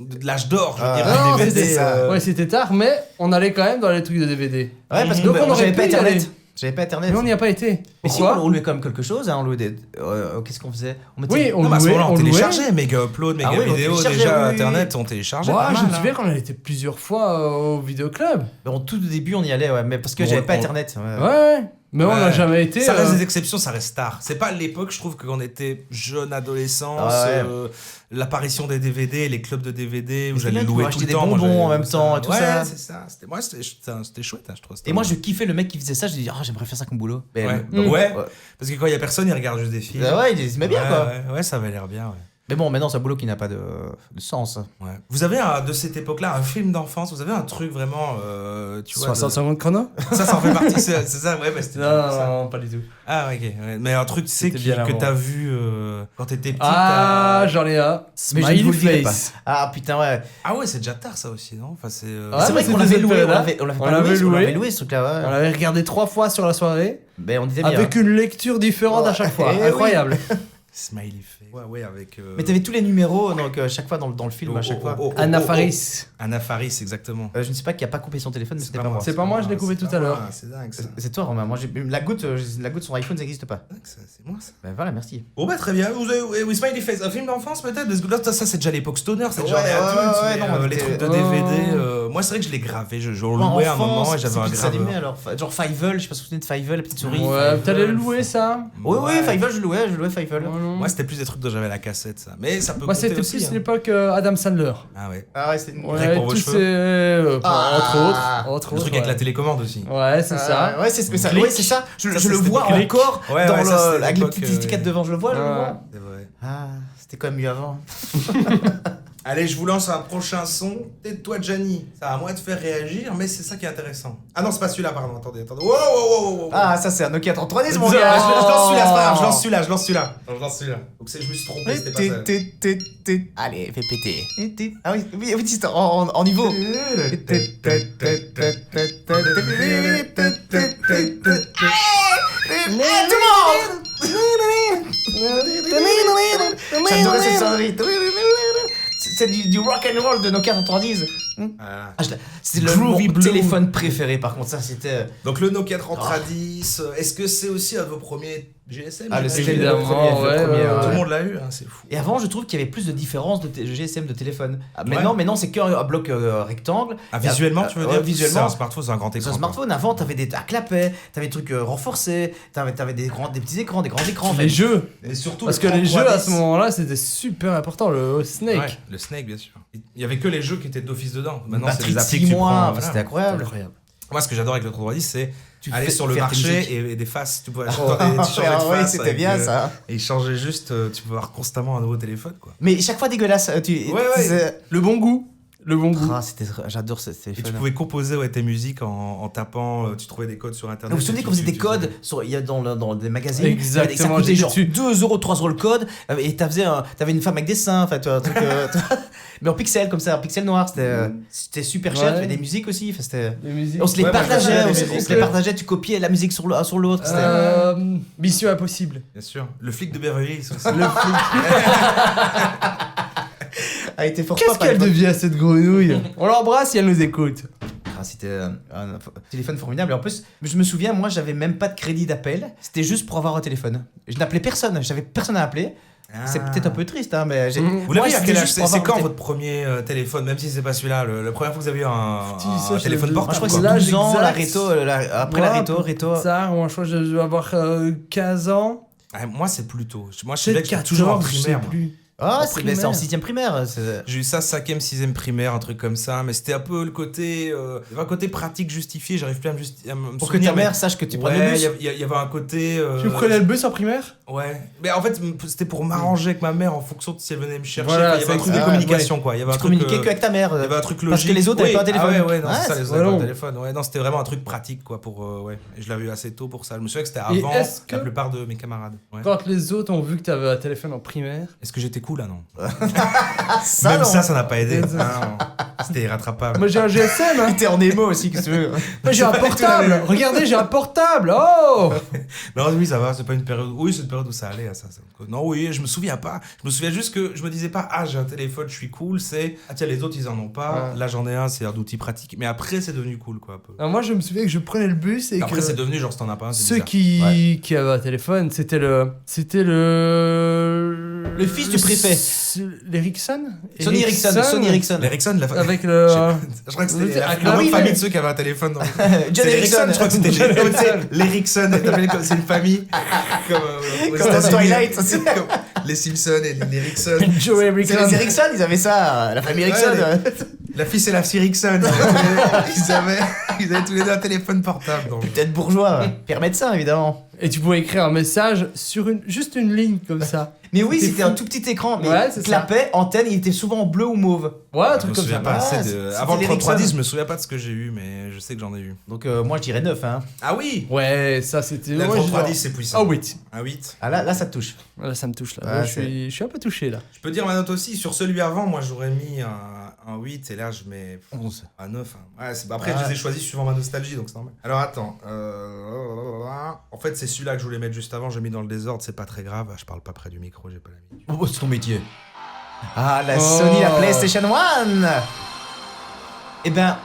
de l'âge d'or, je veux Ah. dire. Non, les DVD, c'était ça. Ouais, c'était tard, mais on allait quand même dans les trucs de DVD. Ouais, parce que Donc, on moi, aurait j'avais pas pu y aller. internet. J'avais pas internet. Mais on n'y a pas été. Mais si, Pourquoi on louait quand même quelque chose, hein, on louait des. Qu'est-ce qu'on faisait? On mettait- Oui, on Non, mais à ce louait, moment-là, on on louait. téléchargeait, méga upload, méga Ah oui, on vidéo, téléchargeait, déjà, oui. internet, on téléchargeait. Moi, pas je mal, me hein. souviens qu'on a été plusieurs fois au vidéoclub. Mais au tout début, on y allait, ouais, mais parce que Bon, j'avais pas on- internet. Ouais. Ouais. Mais on n'a jamais été. Ça reste des exceptions, ça reste tard. C'est pas l'époque, je trouve, que quand on était jeune, adolescence, l'apparition des DVD, les clubs de DVD, où j'allais louer tout le temps. Acheter des bonbons en même temps et tout ça. Ouais, c'est ça. C'était chouette, hein, je trouve. Et moi, je kiffais le mec qui faisait ça. Je dis, j'aimerais faire ça comme boulot. Ouais. Parce que quand il y a personne, il regarde juste des films. Ouais, il met bien, quoi. Ouais, ça avait l'air bien, ouais. Mais bon, maintenant, c'est un boulot qui n'a pas de sens. Ouais. Vous avez de cette époque-là un film d'enfance, vous avez un truc vraiment, tu vois, 60 secondes chrono. ça en fait partie, c'est ça, ouais, bah, c'était ça. Non, pas du tout. Ah ok, ouais. Mais un truc, tu sais, C'était bien que avant. t'as vu quand t'étais petit. Ah, j'en ai un. Mais je ne vous Smiley le dirai pas. face. Ah putain, ouais. Ah ouais, c'est déjà tard ça aussi, non? Enfin, c'est. Ah, C'est vrai mais qu'on c'était l'avait loué. cette On l'avait On pas l'avait loué, on loué. l'avait loué ce truc-là, On ouais. l'avait regardé 3 fois sur la soirée, Ben, on disait bien. avec une lecture différente à chaque fois. Eh oui. Incroyable. Smiley face. Ouais, avec. Mais t'avais tous les numéros, donc chaque fois dans le film, à chaque fois. Anna Faris. Anna Faris, exactement. Je ne sais pas qui a pas coupé son téléphone, mais c'était pas moi. C'est pas moi, je l'ai coupé tout à l'heure. C'est dingue ça. C'est toi, Romain. Moi, la goutte sur iPhone, ça n'existe pas. C'est moi ça. Ben voilà, merci. Bon bah très bien, vous avez oui, Smiley Face, un film d'enfance peut-être? Parce que là ça c'est déjà l'époque stoner, c'est déjà Ouais, les adultes, ouais, mais, non, les t'es- trucs de DVD, moi c'est vrai que je l'ai gravé, je le Moi, louais à un enfance, moment et j'avais c'est un plus graveur. animé, alors. Genre Fievel, je sais pas si vous vous souvenez de Fievel, la petite souris. Ouais, Fievel. t'allais le louer ça? Oui, Ouais. Fievel, je louais Fievel. Moi c'était plus des trucs dont j'avais la cassette ça, mais ça peut Moi, compter c'était aussi. plus hein. l'époque Adam Sandler. Ah ouais. Ah ouais, c'est une. Rien que pour vos tous cheveux. ces. Ah. Entre Le autres. truc avec la télécommande aussi. Ouais, c'est ça. Ouais, c'est ça. Clic. Ouais, c'est ça. Je Ça, le c'était vois clic. encore Ouais, dans ouais, ça, c'était avec les l'époque, petites étiquettes devant, je le vois, je le Ouais. vois. C'est vrai. Ah, c'était quand même mieux avant. Allez, je vous lance un prochain son. Tais-toi, Gianni. Ça va à moi de faire réagir, mais c'est ça qui est intéressant. Ah non, c'est pas celui-là, pardon. Attendez. Wow. Ah, ça c'est un Nokia 3310, mon Je gars. lance celui-là, c'est pas grave, je lance celui-là. Non, je lance celui-là. Donc je me suis trompé, c'était pas ça. Allez, fais péter. Ah oui, c'est en niveau. J'adorais cette sonnerie. C'est du rock and roll de Nokia 3310. Voilà. C'est Groovy mon Blue. téléphone préféré, par contre, ça c'était. Donc le Nokia 3310, est-ce que c'est aussi un de vos premiers GSM? Ah, j'imagine c'était évidemment, le premier, ouais, le premier, ouais, Tout le monde l'a eu, hein, c'est fou. Et avant, je trouve qu'il y avait plus de différences de GSM de téléphone. Ouais. Maintenant, c'est qu'un bloc rectangle. Ah, visuellement, tu veux dire? Visuellement. C'est un smartphone, c'est un grand Sur écran. un smartphone, avant, t'avais des clapets, t'avais des trucs renforcés, t'avais des petits écrans, des grands écrans. Les jeux. Et surtout, Parce que les jeux à ce moment-là, c'était super important. Le Snake. Ouais, le Snake, bien sûr. Il y avait que les jeux qui étaient d'office dedans. Maintenant, c'est Batterie des de applis 6 que tu mois, prends. enfin, Voilà. c'était incroyable. Incroyable. Moi, ce que j'adore avec le 3310, c'est Tu aller fais- sur le faire tes marché musiques. et des faces. Tu pouvais tu changeais de face. c'était avec, bien ça. Et il changeait juste, tu pouvais avoir constamment un nouveau téléphone, quoi. Mais chaque fois dégueulasse. Ouais. Le bon goût. Le bon goût. Ah, j'adore ce Et tu téléphone. pouvais composer tes musiques en tapant, tu trouvais des codes sur internet. Vous vous souvenez et qu'on faisait tu des codes faisais- il y a dans des magazines. Exactement, Ça coûtait j'étais genre dessus. 2€, 3€ le code. Et t'avais une femme avec des seins. Enfin, un truc, mais en pixel comme ça, en pixel noir. C'était super cher. Ouais. Tu avais des musiques aussi. Enfin, c'était. Les musiques. On se les Ouais, partageait, bah, on se les musiques, les partageait, tu copiais la musique sur l'autre. Mission Impossible. Bien sûr. Le flic de Beverly Hills aussi. Le flic. a été fort Qu'est-ce pop à qu'elle l'époque. devient cette grenouille? On l'embrasse si elle nous écoute. Ah, c'était un téléphone formidable. Et en plus, je me souviens, moi, j'avais même pas de crédit d'appel. C'était juste pour avoir un téléphone. Je n'appelais personne. J'avais personne à appeler. C'est peut-être un peu triste, hein, mais j'ai. Mmh. Vous l'avez eu à c'était quel âge? juste pour C'est avoir quand un votre premier téléphone, même si c'est pas celui-là, la première fois que vous avez eu un ça, je téléphone l'ai- Moi, je portable? crois que quoi. c'est L'âge 12 ans, la exact. réto, après la réto. Ça, moi je crois que je vais avoir 15 ans. Ah, moi, c'est plus tôt. Moi, je suis là Peut-être que j'étais toujours en 14, je sais primaire. moi. plus. Ah, En c'est primaire. en 6ème primaire. J'ai eu ça 5ème, 6ème primaire, un truc comme ça, mais c'était un peu le côté, il y avait un côté pratique justifié, j'arrive plus à me Pour que souvenir, ta mais- mère sache que tu prends le Ouais, bus. il y avait un côté. Tu prenais le bus en primaire? Ouais, mais en fait, c'était pour m'arranger avec ma mère en fonction de si elle venait me chercher. Voilà, Enfin, il y avait un c'est truc de ça. communication, quoi. Il y avait un Tu truc. communiquais qu'avec ta mère. Il y avait un truc logique. Parce que les autres avaient Oui. pas un téléphone. Ah ouais, non, Ah, c'est ça, c'est les autres avaient pas un vraiment- téléphone. Ouais, non, c'était vraiment un truc pratique, quoi, pour. Ouais. Et je l'avais eu assez tôt pour ça. Je me souviens que c'était Et avant est-ce que- la plupart de mes camarades. Ouais. Quand les autres ont vu que t'avais un téléphone en primaire. Est-ce que j'étais cool, là, non? Ça, Même non. ça n'a pas aidé. Ah, non. C'était irrattrapable. Moi j'ai un GSM, hein. T'es en émo aussi, qu'est-ce que tu veux. Moi j'ai un portable. Regardez, j'ai un portable. Oh. Non, oui, ça va, c'est pas une période. Oui, c'est une période où ça allait, ça. Non, oui, je me souviens pas. Je me souviens juste que je me disais pas, ah, j'ai un téléphone, je suis cool. C'est, ah, tiens, les autres, ils en ont pas. Ouais. Là, j'en ai un, c'est un outil pratique. Mais après, c'est devenu cool, quoi, un peu. Alors moi je me souviens que je prenais le bus et Après, que c'est devenu genre, si t'en as pas un, c'est ceux bizarre. qui avaient un téléphone, c'était le Le fils du préfet. l'Ericsson Sony Ericsson. L'Ericsson, Avec le. Je crois que c'était Ah, la oui, grande famille mais- de ceux qui avaient un téléphone. Dans... John C'est Ericsson. Je crois que c'était John Ericsson. l'Ericsson. C'est une famille comme aux Comme dans États-Unis. Twilight. Comme les Simpsons et les Ericsson. Joe C'est Ericsson. les Ericsson, ils avaient ça, la famille Ericsson. La fille, c'est la fille Ericsson. Ils avaient tous les deux un téléphone portable. Donc. Peut-être bourgeois, père médecin évidemment. Et tu pouvais écrire un message sur juste une ligne comme ça. Mais oui, C'était c'était fou. un tout petit écran, mais Ouais, c'est clapet, antenne, il était souvent bleu ou mauve. Ouais, un Je me truc comme souviens ça. pas assez Ah, de... c'était Avant le l'Ericsson. 3310, je me souviens pas de ce que j'ai eu, mais je sais que j'en ai eu. Donc moi je dirais 9 hein. Ah oui. Ouais, ça c'était. La moi, 3310, c'est puissant. Ah oui. Un 8. Ah là ça te touche. Là, ça me touche là. Ouais, Moi, je suis un peu touché là. Je peux dire ma note aussi. Sur celui avant, moi, j'aurais mis un 8 et là, je mets 11. un 9. Hein. Ouais, après, Ouais. je les ai choisis suivant ma nostalgie, donc c'est normal. Alors, attends. En fait, c'est celui-là que je voulais mettre juste avant. J'ai mis dans le désordre, c'est pas très grave. Je parle pas près du micro, j'ai pas la mine. Oh, c'est ton métier. Ah la Oh. Sony, la PlayStation 1. Eh ben,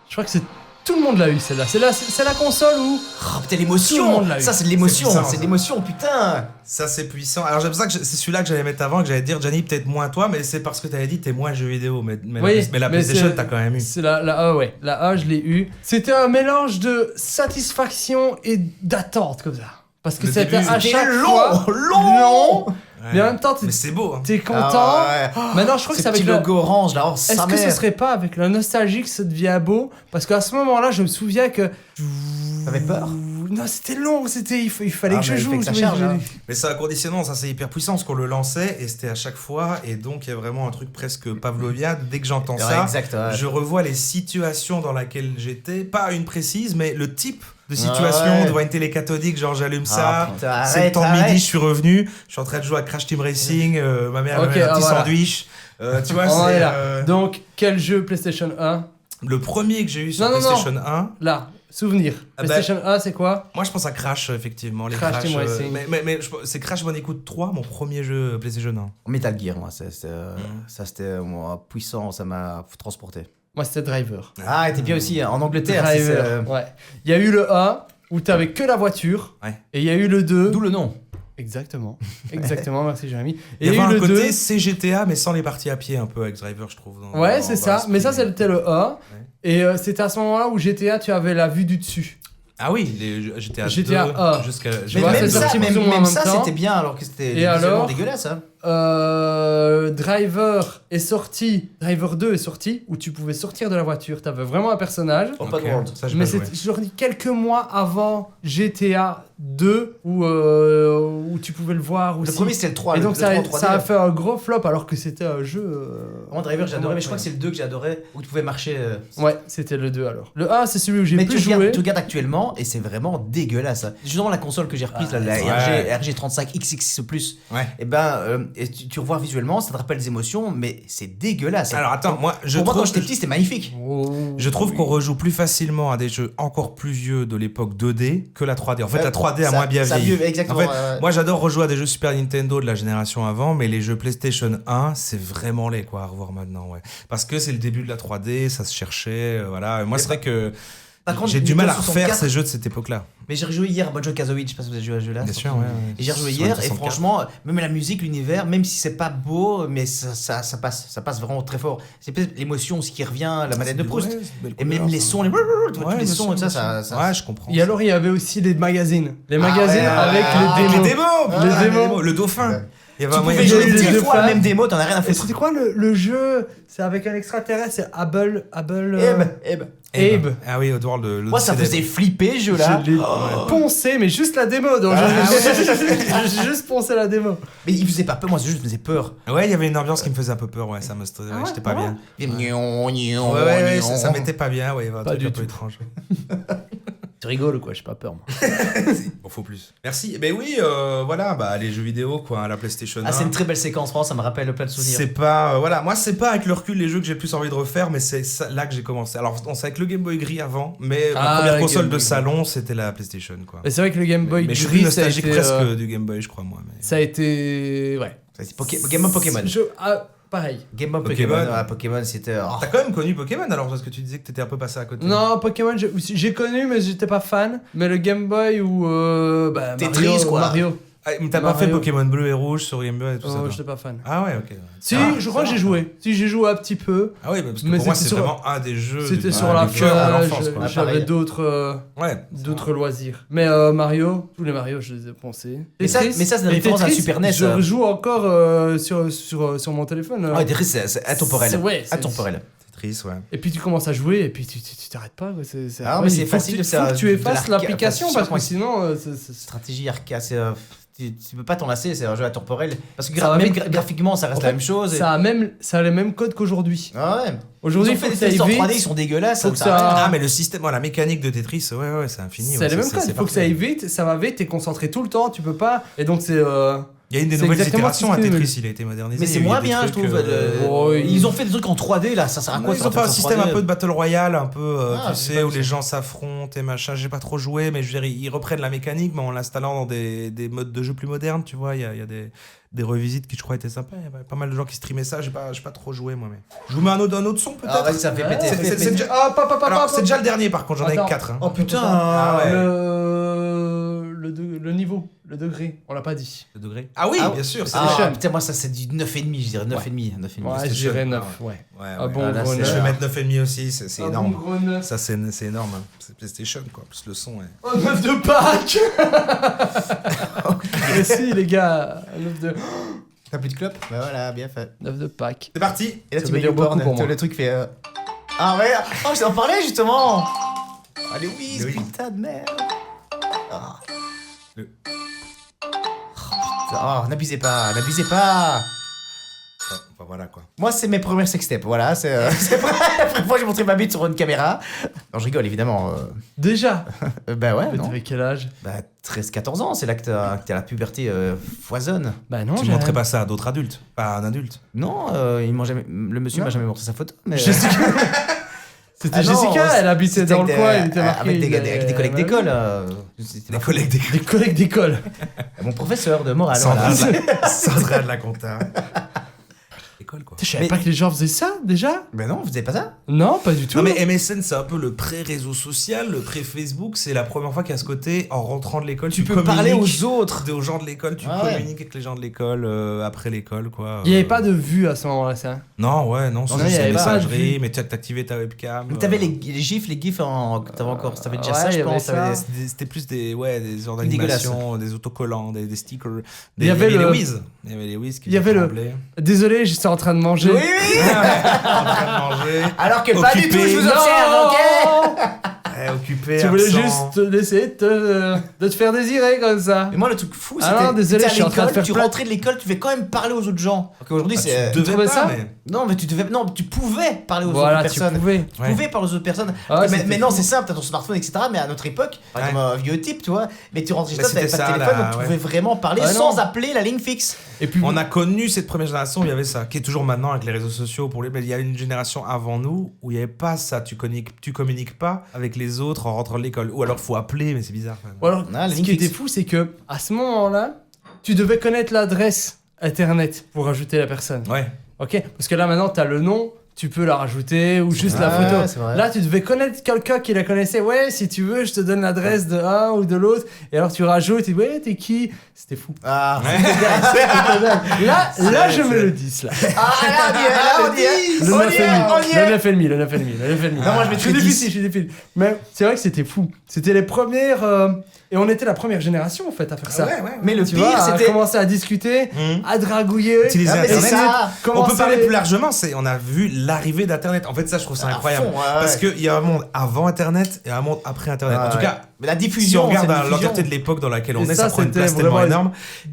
Je crois que c'est. Tout le monde l'a eu celle-là. C'est la console où. oh, putain Tout le l'émotion. monde l'a eu. Ça c'est de l'émotion, C'est bizarre, c'est ça. de l'émotion, putain. Ça, c'est puissant. Alors, j'aime ça que c'est celui-là que j'allais mettre avant, que j'allais dire, Gianni, peut-être moins toi, mais c'est parce que t'avais dit, t'es moins jeu vidéo. Mais la PlayStation, c'est- t'as quand même eu. C'est la A, ouais. La A, je l'ai eu. C'était un mélange de satisfaction et d'attente comme ça. Parce que Le c'était début, à c'était chaque long, fois long. mais en même temps, Mais c'est beau. Hein. t'es content. Ah, ouais. Maintenant, je crois que Ce c'est avec petit le. logo orange là, oh, Est-ce sa que ce mère. serait pas avec la nostalgie que ça devient beau? Parce qu'à ce moment-là, je me souviens que. T'avais peur? Non, c'était long, il fallait Ah, que je mais joue. fait que ça je- charge, je- hein. Mais c'est un conditionnement, ça c'est hyper puissant, parce qu'on le lançait et c'était à chaque fois, et donc il y a vraiment un truc presque pavlovien. Dès que j'entends Ouais, ça, exact, ouais. je revois les situations dans lesquelles j'étais, pas une précise, mais le type de situation ouais. devant une télé cathodique, genre j'allume ça, Ah, putain, c'est le arrête, temps de arrête. midi, je suis revenu, je suis en train de jouer à Crash Team Racing, ma mère Ok, me met un ah, petit voilà. sandwich, tu vois, On c'est est là. Donc, quel jeu PlayStation 1? le premier que j'ai eu sur Non, non, non. PlayStation 1. Là, souvenir. Ah bah- PlayStation 1, c'est quoi? Moi je pense à Crash, effectivement, les Crash Crash, Team Racing. mais c'est Crash Bandicoot 3, mon premier jeu PlayStation 1. Metal Gear, moi, ça c'était moi, puissant, ça m'a transporté. Moi, c'était Driver. Ah, t'es bien aussi en Angleterre, c'est Driver, ouais. Il y a eu le 1 où t'avais que la voiture. Ouais. Et il y a eu le 2. d'où le nom. Exactement. Exactement, merci Jérémy. Et Il y avait eu un le côté 2. CGTA, mais sans les parties à pied un peu avec Driver, je trouve. Ouais, c'est ça. Mais ça, c'était le 1. Ouais. Et c'était à ce moment-là où GTA, tu avais la vue du dessus. Ah oui, les GTA, GTA 2 1. jusqu'à. Tu vois, c'est sorti plus ou moins en même temps. c'était bien alors que c'était Et visuellement alors dégueulasse. Hein. Driver est sorti. Driver 2 est sorti où tu pouvais sortir de la voiture. T'avais vraiment un personnage. Open Ok, World. ça, j'ai Mais pas joué. c'est, je leur dis, quelques mois avant GTA 2 où tu pouvais le voir aussi. Le premier c'était le 3. Et le donc ça, 3 en 3D. ça a fait un gros flop alors que c'était un jeu. Moi, Driver, j'adorais, Ouais, mais je crois que c'est le 2 que j'adorais, où tu pouvais marcher. Ouais, c'était le 2 alors. Le 1, c'est celui où j'ai Mais plus tu joué. regardes actuellement et c'est vraiment dégueulasse. hein. Justement, la console que j'ai reprise, Ah, là, la ouais. RG35 XX+, Ouais. et ben, et tu revois visuellement, ça te rappelle des émotions, mais c'est dégueulasse. Alors attends, moi, je Pour moi, quand trouve. j'étais petit, c'était magnifique. Oh, Je trouve oui. qu'on rejoue plus facilement à des jeux encore plus vieux de l'époque 2D que la 3D. En fait, la 3D a moins bien ça vieilli. exactement. En fait, ouais. moi, j'adore rejouer à des jeux Super Nintendo de la génération avant, mais les jeux PlayStation 1, c'est vraiment laid quoi à revoir maintenant, ouais. Parce que c'est le début de la 3D, ça se cherchait, voilà. Moi, c'est vrai que Par contre, j'ai du mal à Nintendo refaire 64, ces jeux de cette époque-là. Mais j'ai rejoué hier à Banjo Kazooie, je sais pas si vous avez joué à ce jeu-là. Bien c'est sûr, sorti. ouais, ouais. Et j'ai rejoué Sur hier, le et 64. franchement, même la musique, l'univers, même si c'est pas beau, mais ça passe vraiment très fort. C'est peut-être l'émotion aussi qui revient, la manette de Proust. Ouais, c'est une belle Et même couleur, les ça. sons, les Ouais, les bien sons sûr, et ça, bien sûr. ça. Ouais, je comprends. Et alors, il y avait aussi les magazines. Les magazines ouais, avec ah, les Les démos. démos, Les putain, démos. le dauphin. Il y avait Tu un moyen pouvais de jouer jouer les 10 deux fois la fans. même démo, t'en as rien à Et foutre. c'était quoi le jeu? C'est avec un extraterrestre, c'est Hubble. Eb. Abe. Ah oui, Oddworld, le Moi, ça faisait flipper, ce jeu-là. Je l'ai poncé, mais juste la démo. Donc j'ai juste poncé la démo. Mais il faisait pas peur, moi, ce jeu me faisait peur. Ouais, il y avait une ambiance qui me faisait un peu peur, ouais, ça me stressait, ouais, j'étais pas bien. Ouais, ça m'était pas bien, ouais, il y avait un Pas truc du un peu tout. étrange. Tu rigoles ou quoi? J'ai pas peur, moi. Bon, faut plus. Merci. Eh ben oui, voilà, bah les jeux vidéo, quoi, la PlayStation 1. Ah, c'est une très belle séquence, franchement, ça me rappelle plein de souvenirs. C'est pas, voilà, moi c'est pas avec le recul les jeux que j'ai le plus envie de refaire, mais c'est là que j'ai commencé. Alors, on c'est avec le Game Boy gris avant, mais Ah, ma première le console Game de Boy salon, c'était la PlayStation, quoi. Mais c'est vrai que le Game Boy Mais je suis plus gris, ça a nostalgique été, presque du Game Boy, je crois, moi. Mais... ça a été. Ouais. C'est Game Boy Pokémon. Pareil. Game Boy Pokémon. Pokémon. Pokémon, c'était. oh. T'as quand même connu Pokémon alors, parce que tu disais que t'étais un peu passé à côté. Non, Pokémon, j'ai connu, mais j'étais pas fan. Mais le Game Boy ou. Tetris, Mario, quoi. Mario. Ah, mais t'as pas fait Mario. Pokémon bleu et rouge sur Game Boy et tout ça Oh, toi j'étais pas fan. Ah ouais, ok. Si, Ah, je crois que ça j'ai va. joué. Si, j'ai joué un petit peu. Ah oui, parce que Mais pour moi, c'était c'est sur- vraiment un des jeux. C'était du- sur la du cœur à plage, l'enfance, quoi. j'avais pareil. d'autres loisirs. Mais Mario, tous les Mario, je les ai poncés. Mais ça, Tetris, c'est une et référence à Tetris, Super NES. Je joue encore sur mon téléphone. Ouais, Tetris, c'est intemporel. Ouais, c'est- Intemporel. Tetris, ouais. Et puis tu commences à jouer et puis tu t'arrêtes pas. Quoi. Ah, mais c'est il faut facile, que c'est faut que tu de effaces l'arcade, l'application enfin, parce que c'est- sinon. Stratégie arcade, tu peux pas t'en lasser, c'est un jeu intemporel. Parce que Ça va même vite. graphiquement, ça reste En la fait, même chose. Ça a les mêmes codes qu'aujourd'hui. Ah ouais. Aujourd'hui, Ils il ont faut fait que des ça aille tests en vite. 3D, ils sont dégueulasses. Faut que ça sert à ça- rien. Ah, mais le système, la mécanique de Tetris, ouais, c'est infini. C'est ouais, les mêmes codes. Il faut que ça aille vite, ça va vite, t'es concentré tout le temps, tu peux pas. Et donc c'est. Il y a une des C'est nouvelles exactement itérations ce à qu'ils Tetris, veulent. il a été modernisé. Mais il y c'est a eu moins des bien, je trucs, trouve. Oh, Ils ont fait des trucs en 3D là, ça sert à quoi ils ça, ont pas un truc en système 3D? un peu de Battle Royale, un peu, Ah, tu j'ai sais, pas où vu les ça. gens s'affrontent et machin. J'ai pas trop joué, mais je veux dire, ils reprennent la mécanique, mais en l'installant dans des modes de jeu plus modernes, tu vois. Il y a des revisites qui, je crois, étaient sympas. Il y avait pas mal de gens qui streamaient ça. J'ai pas trop joué, moi. Mais... Je vous mets un autre son, peut-être. Ah vas-y, ça fait Ouais, péter. c'est- ça fait C'est péter. déjà... Alors, c'est déjà le dernier, par contre, j'en ai Attends. 4. Oh putain. Ah ouais. Le niveau, le degré, on l'a pas dit. Le degré. Ah oui, Ah, bien sûr. c'est Ah Station. putain, moi ça c'est du 9,5, je dirais 9,5. 9,5. Ouais, PlayStation. je dirais Ah 9, ouais. ouais. Ouais, Ah ouais. bon, Ah, là, gros c'est- Je vais neuf. mettre 9,5 aussi, c'est Ah énorme. bon, gros neuf. Ça, c'est énorme. Hein. C'est PlayStation, quoi. Plus le son. Ouais. Oh, 9 de Pâques. Mais si, les gars, 9 T'as plus de clope? Bah voilà, bien fait. de Pâques. C'est parti. Et là Ça tu veut mets dire YouPorn, beaucoup pour moi. le truc fait. Ah ouais, oh je t'en parlais justement! Allez oui, Oui. putain de merde! Ah. Le- Putain, oh, n'abusez pas, n'abusez pas! Enfin, voilà, quoi. Moi, c'est mes premières sextapes, voilà, c'est vrai. La première fois, j'ai montré ma bite sur une caméra. Non, je rigole, évidemment. Déjà. Bah ouais, Mais non. t'avais quel âge? Bah 13-14 ans, c'est là que t'as la puberté foisonne. Bah non, Tu ne montrais pas ça à d'autres adultes. Pas à un adulte. Non, le monsieur Non. m'a jamais montré sa photo. Mais... Jessica. C'était Ah non, Jessica, elle habitait c'était dans le avec coin, des- il était marqué. avec des collègues bah d'école. Des C'était ma collègues d'école. Des collègues d'école. Mon professeur de morale. Sandra, voilà. Sandra de la compta. École, quoi. Je savais Mais- pas que les gens faisaient ça déjà. Mais non, vous savez pas ça? Non, pas du tout. Non, mais MSN, c'est un peu le pré-réseau social, le pré-Facebook. C'est la première fois qu'à ce côté, en rentrant de l'école, tu peux parler communiques aux autres. aux gens de l'école. Tu Ah ouais. communiques avec les gens de l'école après l'école, quoi. Il n'y avait pas de vue à ce moment-là, ça. Non, ouais, non, Non, c'est il y juste avait la pas de messagerie, vue. mais tu t'activais ta webcam. Mais t'avais les gifs, les gifs t'avais encore, t'avais déjà Ouais, ça, il je y avait pense. ça. t'avais- C'était plus des ordres Dégueulasse. d'animation, des autocollants, des stickers. Il y avait les le- whiz. Il y avait les whiz qui Il y avait le- tremblaient. Désolé, j'étais en train de manger. Oui, oui. En train de manger. Alors que pas du Occupé. tout, je vous Non. observe, ok? Ouais, occupé, Tu voulais absent. juste te laisser de te faire désirer comme ça. Mais moi, le truc fou, Ah c'était. non, désolé, t'étais à je suis en train de l'école, faire tu plein- rentrais de l'école, tu devais quand même parler aux autres gens. Alors qu'aujourd'hui, Ah, c'est. tu devais trouvais pas, ça mais... Non, mais tu devais. Non, tu pouvais parler aux Voilà, autres tu personnes. pouvais. Tu Ouais. pouvais parler aux autres personnes. Ah ouais, mais c'était maintenant, fou. c'est simple, t'as ton smartphone, etc. Mais à notre époque, par Ouais. exemple, un vieux type, tu vois, mais tu rentrais chez Mais toi, t'avais c'était pas de ça, téléphone, là, donc tu ouais. pouvais vraiment parler Ah non. sans appeler la ligne fixe. Et puis, On a connu cette première génération où il y avait ça, qui est toujours maintenant avec les réseaux sociaux. Mais il y a une génération avant nous où il n'y avait pas ça. Tu communiques pas avec les autres en rentrant de l'école. Ou alors faut appeler, mais c'est bizarre quand même. ou alors, Ah, la ce ligne qui était fixe. fou, c'est que à ce moment-là, tu devais connaître l'adresse internet pour ajouter la personne. Ouais. Ok? Parce que là, maintenant, t'as le nom, tu peux la rajouter ou juste la Ouais, photo. c'est vrai. Là, tu devais connaître quelqu'un qui la connaissait. Ouais, si tu veux, je te donne l'adresse de un ou de l'autre. Et alors, tu rajoutes, et ouais, t'es qui? C'était fou. Ah, Là, je mets le 10, là. ah là, on dit, Le on 9,5. y est, on y est. Le 9,5, le 9,5. Non, moi, je mettrais suis 10. difficile, je suis difficile. Mais c'est vrai que c'était fou. C'était les premières. Et on était la première génération, en fait, à faire ça. Ouais, ouais. Mais le Tu pire, vois, à c'était. commencer à discuter, Mhm. à dragouiller. Utiliser Ah, mais c'est Internet. ça. On peut commencer parler les- plus largement, on a vu l'arrivée d'Internet. En fait, ça, je trouve ça À incroyable. fond, ouais, Parce ouais. qu'il y a un monde avant Internet et un monde après Internet. Ouais, En tout ouais. cas, Mais la si diffusion, on regarde c'est une à diffusion. l'entièreté de l'époque dans laquelle on Et est, ça, ça prend une c'était place tellement vraiment- énorme.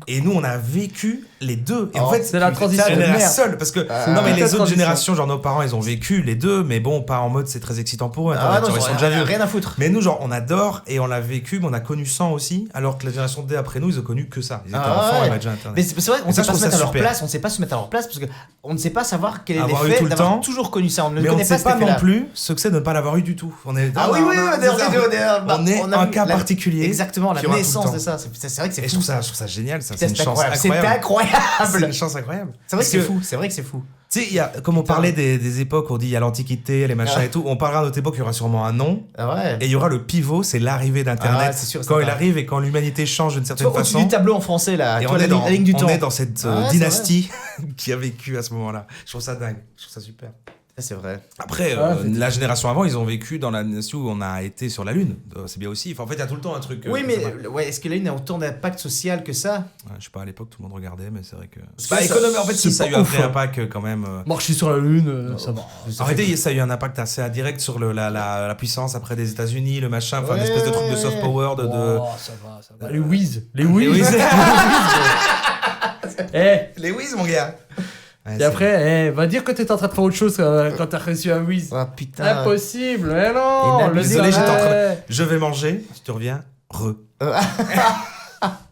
Et nous, on a vécu les deux. Et en Oh, fait, c'est la transition on de est la merde. seule. Parce que, non, mais la les autres transition. générations, genre nos parents, ils ont vécu les deux. Mais bon, pas en mode c'est très excitant pour eux. Ah Internet, non, genre, ils sont déjà vus. rien à foutre. Mais nous, genre, on adore et on l'a vécu, mais on a connu sans aussi. Alors que la génération D après nous, ils ont connu que ça. Ils étaient Ah enfants, ouais. il y avait déjà Internet. Mais c'est vrai qu'on Et ne ça, sait pas je se trouve mettre à ça leur super. place, on ne sait pas se mettre à leur place parce qu'on ne sait pas savoir quel est Avoir eu l'effet tout le d'avoir temps. toujours connu ça. On ne Mais on ne connaît sait pas pas cet non effet-là. plus ce que c'est de ne pas l'avoir eu du tout. On est Ah oui, oui, on est un cas particulier. Exactement, la qui aura tout le naissance temps. de ça. C'est vrai que c'est Et je fou. trouve ça génial, ça. C'est C'est une chance incroyable. C'est incroyable. C'est incroyable. une chance incroyable. C'est vrai que c'est Parce fou. C'est vrai que c'est fou. Tu sais, comme on parlait des époques, on dit il y a l'Antiquité, les machins et tout, on parlera de notre époque, il y aura sûrement un nom. Ah ouais. Et il y aura le pivot, c'est l'arrivée d'Internet. Ah, c'est sûr, quand c'est il pas- arrive et quand l'humanité change d'une Tu certaine vois, au-dessus façon. du tableau en français, là, Et toi, on est, dans, la ligne du temps. on est dans cette Ah ouais, c'est dynastie qui a vécu à ce moment-là. Je trouve ça dingue, je trouve ça super. C'est vrai. Après, la génération avant, ils ont vécu dans la nation où on a été sur la Lune. C'est bien aussi. Enfin, en fait, il y a tout le temps un truc. Oui, que mais ça va. ouais, est-ce que la Lune a autant d'impact social que ça? Ouais, je sais pas, à l'époque, tout le monde regardait, mais c'est vrai que. que Bah, ça- économie, en fait, si, c'est ça a eu pas un ouf, vrai hein. impact quand même. Marcher sur la Lune, ça va. En réalité, ça a eu un impact assez indirect sur la puissance après des États-Unis, le machin, enfin, une Ouais, espèce de truc de ouais, soft ouais. power. Oh, ça va. Les Wiz. Les Wiz. Wiz. Eh, Les Wiz, mon gars. Ouais, et c'est- après, va dire que t'es en train de faire autre chose quand t'as reçu un Wiz. Ah putain. Impossible, mais non. Et Le désolé, j'étais en train de- soleil. Je vais manger, si tu reviens,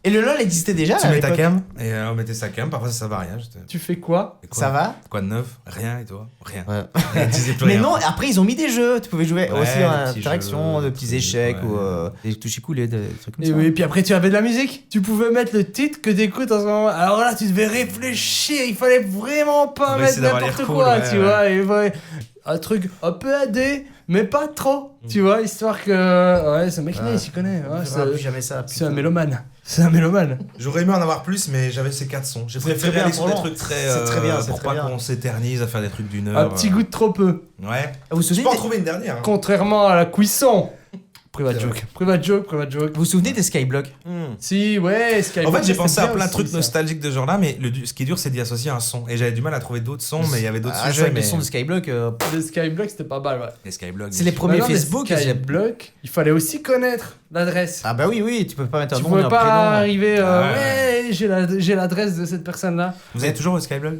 Et le LOL existait déjà Tu à mets ta l'époque. cam, et on mettait sa cam, parfois ça va rien. Tu fais quoi? Et quoi Ça va? Quoi de neuf? Rien, et toi? Rien. Ouais. Et tu disais plus Mais rien. non, après ils ont mis des jeux. Tu pouvais jouer Ouais, aussi des en petits interaction, jeux, de petits des- échecs ouais. ou des touches coulées, des trucs comme Et ça. oui, puis après tu avais de la musique. Tu pouvais mettre le titre que t'écoutes en ce moment. Alors là, tu devais réfléchir. Il fallait vraiment pas On va mettre essayer d'avoir n'importe l'air quoi, cool, ouais, tu ouais. vois. Et ouais, un truc un peu AD, mais pas trop, tu vois, histoire que ouais, ce mec-là, il s'y connaît. Ouais, On c'est verra plus jamais ça. c'est un putain. mélomane. C'est un mélomane. J'aurais aimé en avoir plus, mais j'avais ces 4 sons. J'ai C'est très préféré bien, aller sur des vraiment. trucs très. C'est très bien, c'est pour très pas bien. qu'on s'éternise à faire des trucs d'une heure. Un petit goût de trop peu. Ouais. Ah, vous vous Je souvenez peux en des- trouver une dernière. hein. Contrairement à la cuisson. Private C'est joke. Private joke, private joke. vous vous souvenez des Skyblock? Si, ouais, Skype. En fait, j'ai c'était pensé à bien plein de aussi, trucs ça. nostalgiques de ce genre-là, mais ce qui est dur, c'est d'y associer un son. Et j'avais du mal à trouver d'autres sons, mais il y avait d'autres Ah, c'est sujets. vrai que Mais... le son de Skyblock, Le Skyblock, c'était pas mal, ouais. Les Skyblock. c'est les bien sûr. premiers Maintenant, les Facebook. j'ai- Skyblock, il fallait aussi connaître l'adresse. Ah bah oui, tu peux pas mettre un Tu nom et pouvais un pas prénom. arriver, Ah ouais, j'ai l'adresse de cette personne-là. Vous avez toujours le Skyblock?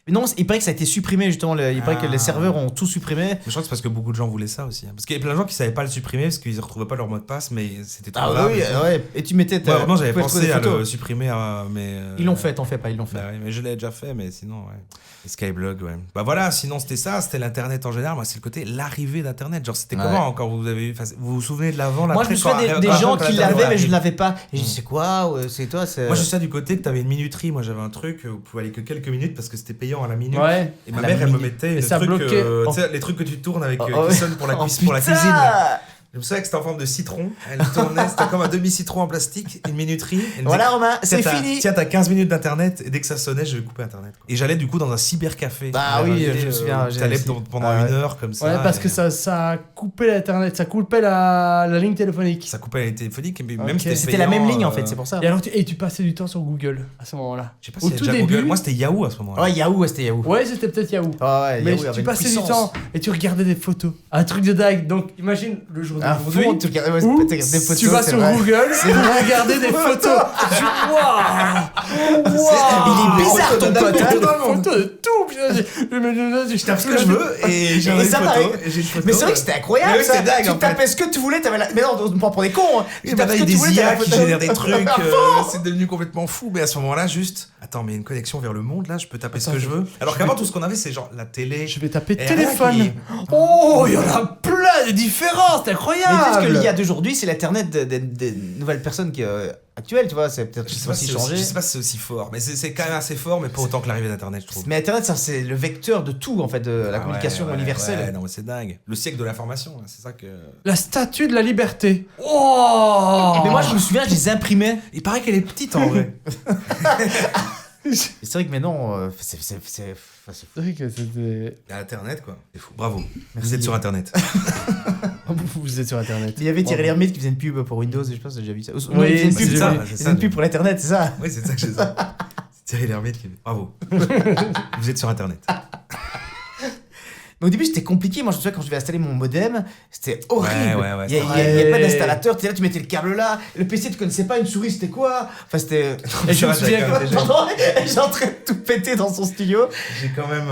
Mais non, il paraît que ça a été supprimé justement. Il paraît que les Ah. serveurs ont tout supprimé. Mais je crois que c'est parce que beaucoup de gens voulaient ça aussi. hein. Parce qu'il y a plein de gens qui savaient pas le supprimer parce qu'ils ne retrouvaient pas leur mot de passe, mais c'était trop Ah grave. oui, ouais. Et tu mettais. Moi, vraiment, j'avais tu pouvais pensé trouver à des photos. le supprimer, mais. Ils l'ont fait, t'en fais pas, ils l'ont fait. Bah oui, mais je l'ai déjà fait, mais sinon, ouais. Les Skyblog, ouais. Bah voilà, sinon c'était ça, c'était l'Internet en général. Moi, c'est le côté, l'arrivée d'Internet. Genre, c'était Ouais. comment quand vous avez. Enfin, vous vous souvenez de l'avant, Moi, je me souviens des gens qui l'avaient, mais je ne l'avais pas. Et je dis, c'est quoi? C'est toi? Moi, je suis ça du côté que t'avais une minuterie. Moi, j'avais un truc, vous pouvez aller que quelques minutes parce que c'était payant à la minute. Ouais. Et ma À la mère, elle me minute. mettait Et une ça truc, bloquait. tu sais, les trucs que tu tournes avec, Oh, qui oh, sonnent pour la, oh, pour la putain. cuisine. là. Je me souviens que c'était en forme de citron. Elle tournait, c'était comme un demi-citron en plastique, une minuterie. Elle me Voilà, disait, Romain, c'est Tiens, fini. Tiens, t'as 15 minutes d'internet et dès que ça sonnait, je vais couper internet. quoi. Et j'allais du coup dans un cybercafé. Bah oui, je me souviens, j'ai T'allais aussi. pendant Ah ouais. une heure comme ça. Ouais, parce et que ça coupait l'internet, ça coupait la ligne téléphonique. Ça coupait la téléphonique et même Ok. c'était C'était la payant, même ligne en fait, c'est pour ça. Et alors, tu passais du temps sur Google à ce moment-là. Je sais pas Au si tout déjà début. Google. Moi, c'était Yahoo à ce moment-là. Ouais, Yahoo, ouais, c'était Yahoo. Ouais, c'était peut-être Yahoo. Ah ouais, Mais Yahoo tu avait une passais du puissance. temps et tu regardais des photos. Un truc de dingue. Donc, imagine le jour À d'aujourd'hui. fond, tu regardais ouais, Où des photos. tu vas c'est sur vrai. Google pour regarder des photos. Waouh! Il est bizarre ton pote. Des hein. photos de tout. Je tape ce que je veux et j'ai Et une ça, photo. pareil. et j'ai une photo. Mais c'est vrai que c'était incroyable Mais oui, ça. c'était dingue, Tu en fait. tapais ce que tu voulais, t'avais la... Mais non, on prend pour des cons. Hein. Et Tu bah tapais là, ce il y que a tu des voulais, IA t'avais qui la photo. génèrent des trucs, À fond. c'est devenu complètement fou. Mais à ce moment-là, juste, attends, mais une connexion vers le monde, là, je peux taper ce que je veux. Alors qu'avant, tout ce qu'on avait, c'est genre la télé. Je vais taper Et téléphone. rien qui- Oh, il y en a plein de différences, c'est Mais incroyable. peut-être que l'IA d'aujourd'hui, c'est l'internet des nouvelles personnes qui actuelles, tu vois, c'est peut-être Je sais pas aussi si changé. je sais pas si c'est aussi fort, mais c'est quand même assez fort, mais pas autant que l'arrivée d'Internet, je trouve. Mais internet, ça c'est le vecteur de tout en fait, de la Ah communication ouais, universelle. ouais, non, mais c'est dingue. Le siècle de l'information, là, c'est ça que. La statue de la liberté. Oh. Mais moi je me souviens, je les imprimais. Il paraît qu'elle est petite en vrai. Et c'est vrai que maintenant, c'est C'est vrai que c'était. Internet, quoi. C'est fou. Bravo. Merci. Vous êtes sur Internet. Vous êtes sur internet. Il y avait Thierry Bravo. Lhermitte qui faisait une pub pour Windows, et je pense que j'ai déjà vu ça. Oui, Non, il faisait une c'est pub, ça, il faisait une pub pour l'internet, c'est ça. Oui, c'est ça que j'ai ça. C'est Thierry Lhermitte qui. Bravo. Vous êtes sur Internet. Mais au début c'était compliqué, moi je me souviens quand je devais installer mon modem, c'était horrible. Ouais, Il y avait pas d'installateur, tu là, tu mettais le câble là, le PC tu connaissais pas, une souris c'était quoi. Enfin c'était. Et je me souviens J'avais quand même Pardon, j'ai en train de tout péter dans son studio. J'ai quand même.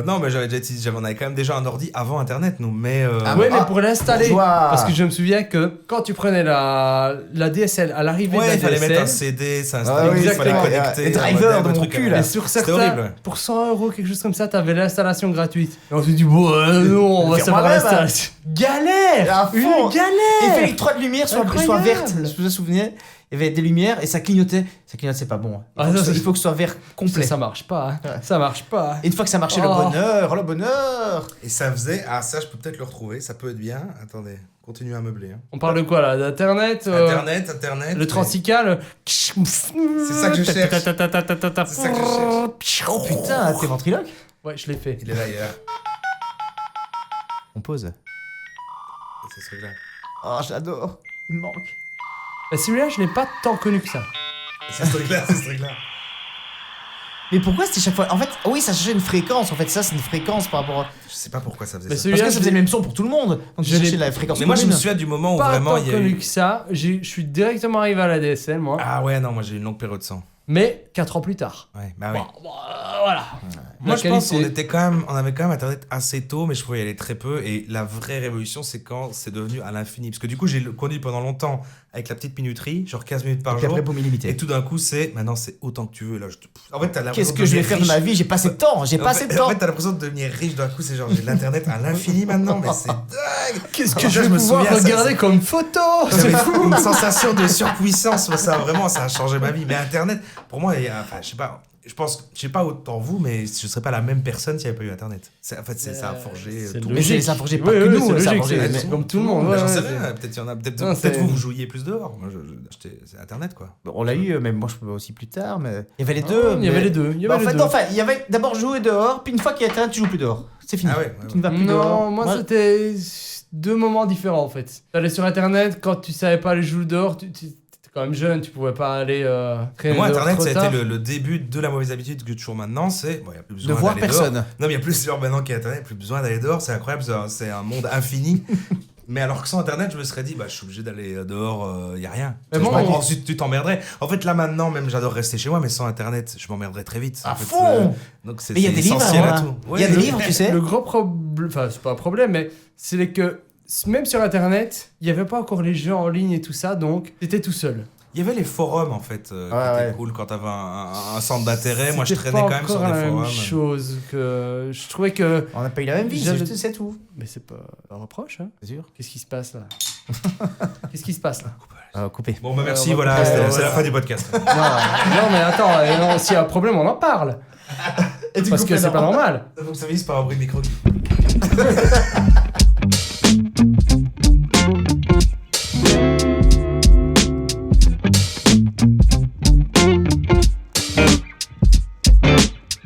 Non, mais j'avais déjà utilisé. On avait quand même déjà un ordi avant Internet, nous. Mais. Ah Ouais, Ah, mais pour l'installer. bourgeois. Parce que je me souviens que quand tu prenais la DSL à l'arrivée de Ouais, la il fallait DSL, mettre un CD, ça Ah installait, oui, il fallait exactement. connecter. Les un drivers modem, dans un mon truc, cul, là. et sur C'était certains, horrible. pour 100 €, quelque chose comme ça, t'avais l'installation gratuite. Et on se dit, ouais, non, Faire ça va moi-même, rester. Galère À Une fond. galère Il fallait que 3 de lumière soient Incroyable. vertes. Je me souviens. Il y avait des lumières et ça clignotait. Ça clignotait, c'est pas bon. Ah, non, Il faut que ce soit vert complet. Ça marche pas, hein. Ouais. Ça marche pas. Et une fois que ça marchait, Oh. le bonheur. Et ça faisait. Ah, ça, je peux peut-être le retrouver. Ça peut être bien. Attendez, continue à meubler. Hein. On parle de quoi là? D'internet Internet. Le transical. C'est ça que je cherche. C'est ça que je cherche. Oh putain, t'es ventriloque? Ouais, je l'ai fait. Il est là, il est là. On pose. C'est ce truc-là. Oh, j'adore. Il me manque. Bah, celui-là, je l'ai pas tant connu que ça. C'est ce truc-là, c'est ce truc-là. Mais pourquoi c'était chaque fois? En fait, oui, ça cherchait une fréquence. En fait, ça, c'est une fréquence par rapport à. Je sais pas pourquoi ça faisait Mais ça. celui-là, Parce que ça faisait le même son pour tout le monde. Donc, Je je cherchais l'ai- la fréquence. Mais moi, je me commune. souviens du moment où Pas vraiment tant il y a connu eu. que ça. Je suis directement arrivé à la DSL, moi. Ah ouais, non, moi j'ai eu une longue période sans. Mais 4 ans plus tard. Ouais, bah oui. Bon, voilà. Moi, La je pense qu'on qualité. on avait quand même Internet assez tôt, mais je pouvais y aller très peu. Et la vraie révolution, c'est quand c'est devenu à l'infini. Parce que du coup, j'ai connu pendant longtemps avec la petite minuterie, genre 15 minutes par Et puis jour. après, pour m'illimiter. Et tout d'un coup, maintenant, c'est autant que tu veux. Là, en fait, t'as l'impression Qu'est-ce que je vais faire de ma vie? J'ai pas assez de temps. J'ai pas assez de temps. En fait, t'as l'impression de devenir riche d'un coup. C'est genre, j'ai de l'internet à l'infini maintenant, mais c'est dingue. Qu'est-ce que Alors, je ça, vais me pouvoir souviens, ça, regarder comme photo? J'avais une sensation de surpuissance. Ça, vraiment, ça a changé ma vie. Mais Internet, pour moi, enfin, je sais pas. Je sais pas autant vous, mais je serais pas la même personne s'il n'y avait pas eu Internet. En fait, ça a forgé c'est tout. logique. Mais c'est ça a forgé pas Oui, que oui, nous. c'est Ça a logique, forgé. c'est- mais- c'est comme tout le monde. Bah, ouais, j'en sais ouais, rien. Peut-être il y en a. Peut-être Non, c'est- vous jouiez plus dehors. Moi, c'est Internet, quoi. Bon, on l'a eu, mais moi je peux aussi plus tard. Mais il y avait les Ah, deux. il y avait les deux. Il y Bah, avait en les fait, deux. enfin, il y avait d'abord jouer dehors, puis une fois qu'il y a Internet, tu joues plus dehors. C'est fini. Ah ouais, Tu ne vas plus dehors. Non, moi c'était 2 moments différents en fait. T'allais sur internet, quand tu savais pas aller jouer dehors, tu étais quand même jeune, tu pouvais pas aller traîner Moi, dehors Internet, trop ça a tard. été le début de la mauvaise habitude que toujours maintenant, c'est. Bon, il n'y a plus De besoin voir d'aller personne. dehors. Non, mais il y a plus genre maintenant qu'il y a Internet, plus besoin d'aller dehors. C'est incroyable, c'est un monde infini. Mais alors que sans Internet, je me serais dit, bah, je suis obligé d'aller dehors, il n'y a rien. Mais Tu sais, bon, ensuite, tu t'emmerderais. En fait, là, maintenant, même, j'adore rester chez moi, mais sans Internet, je m'emmerderais très vite. À En fait, fond. donc, c'est Mais il y a des livres, essentiel à hein. tout. Il y a Ouais, des livres, tu sais. Le gros problème, enfin c'est pas un problème, mais c'est que même sur internet, il y avait pas encore les jeux en ligne et tout ça, donc t'étais tout seul. Il y avait les forums, en fait, qui étaient cool quand t'avais un centre d'intérêt. Moi, je C'était traînais pas quand même sur encore des la même forums. chose que je trouvais que. On n'a pas eu la même vie, J'avais- c'est tout. Mais c'est pas un reproche, hein. C'est sûr. Qu'est-ce qui se passe là? Qu'est-ce qui se passe là? Coupé. Bon, bah, merci, on va voilà, couper, c'est voilà. la fin du podcast. Non, non, mais attends, non, s'il y a un problème, on en parle. Parce que c'est pas normal. Donc, ça finisse par un bruit de micro.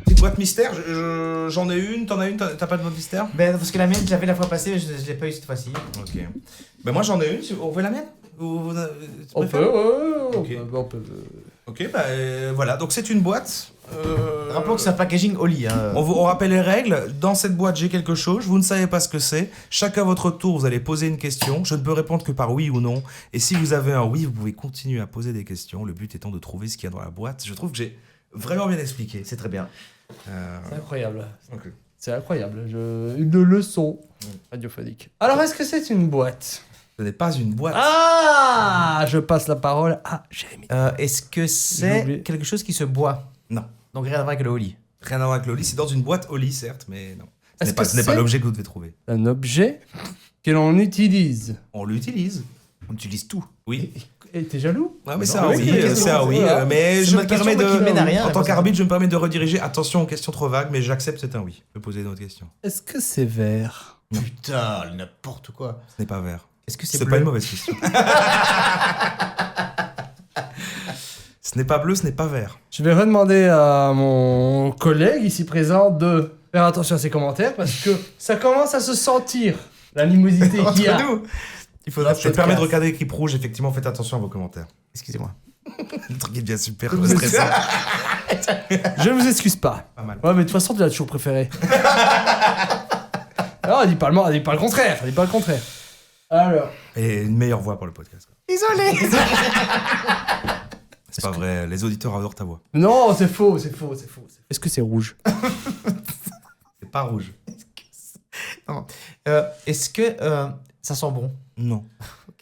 Petite boîte mystère, j'en ai une, t'en as une, t'as pas de boîte mystère? Ben, parce que la mienne, je l'avais la fois passée, mais je l'ai pas eu cette fois-ci. Ok. Ben moi j'en ai une, on veut la mienne? Tu On préfères? peut, ouais, Ok. on peut. Ok, bah voilà, donc c'est une boîte. Rappelons que c'est un packaging Oli. Hein. On rappelle les règles. Dans cette boîte, j'ai quelque chose. Vous ne savez pas ce que c'est. Chacun à votre tour, vous allez poser une question. Je ne peux répondre que par oui ou non. Et si vous avez un oui, vous pouvez continuer à poser des questions. Le but étant de trouver ce qu'il y a dans la boîte. Je trouve que j'ai vraiment bien expliqué. C'est très bien. C'est incroyable. Ok. C'est incroyable. Une leçon radiophonique. Alors, est-ce que c'est une boîte? Ce n'est pas une boîte. Ah, je passe la parole à Jérémy. Est-ce que J'ai c'est oublié. quelque chose qui se boit? Non. Donc rien à voir avec le Oli. Rien à voir avec le lit. C'est dans une boîte au lit, certes, mais non. Ce Est-ce n'est pas, que ce n'est pas c'est- l'objet que vous devez trouver. Un objet que l'on utilise. On l'utilise. On utilise tout. Oui. Et t'es jaloux? Ouais, mais Non, c'est un oui, oui, c'est une question, c'est un oui. voilà. Mais C'est je ma me question, permets moi, qui mène à rien, en tant parce que- qu'arbitre, je me permets de rediriger. Attention aux questions trop vagues, mais j'accepte, c'est un oui. Je peux poser une autre question. Est-ce que c'est vert? Putain, n'importe quoi. Ce n'est pas vert. Est-ce que c'est C'est bleu? pas une mauvaise question. Ce n'est pas bleu, ce n'est pas vert. Je vais redemander à mon collègue ici présent de faire attention à ses commentaires parce que ça commence à se sentir l'animosité qu'il y a. Entre nous. Il faudra Je te permets de regarder l'équipe rouge, effectivement, faites attention à vos commentaires. Excusez-moi. Le truc est bien super stressant. Je ne vous excuse pas. Pas mal. Ouais, mais de toute façon, tu l'as toujours préféré. Non, dis pas le contraire. Dis pas le contraire. Alors. Et une meilleure voix pour le podcast. quoi. Désolé. C'est pas vrai, les auditeurs adorent ta voix. Non, c'est faux. Est-ce que c'est rouge? C'est pas rouge. Est-ce que ça sent bon? Non.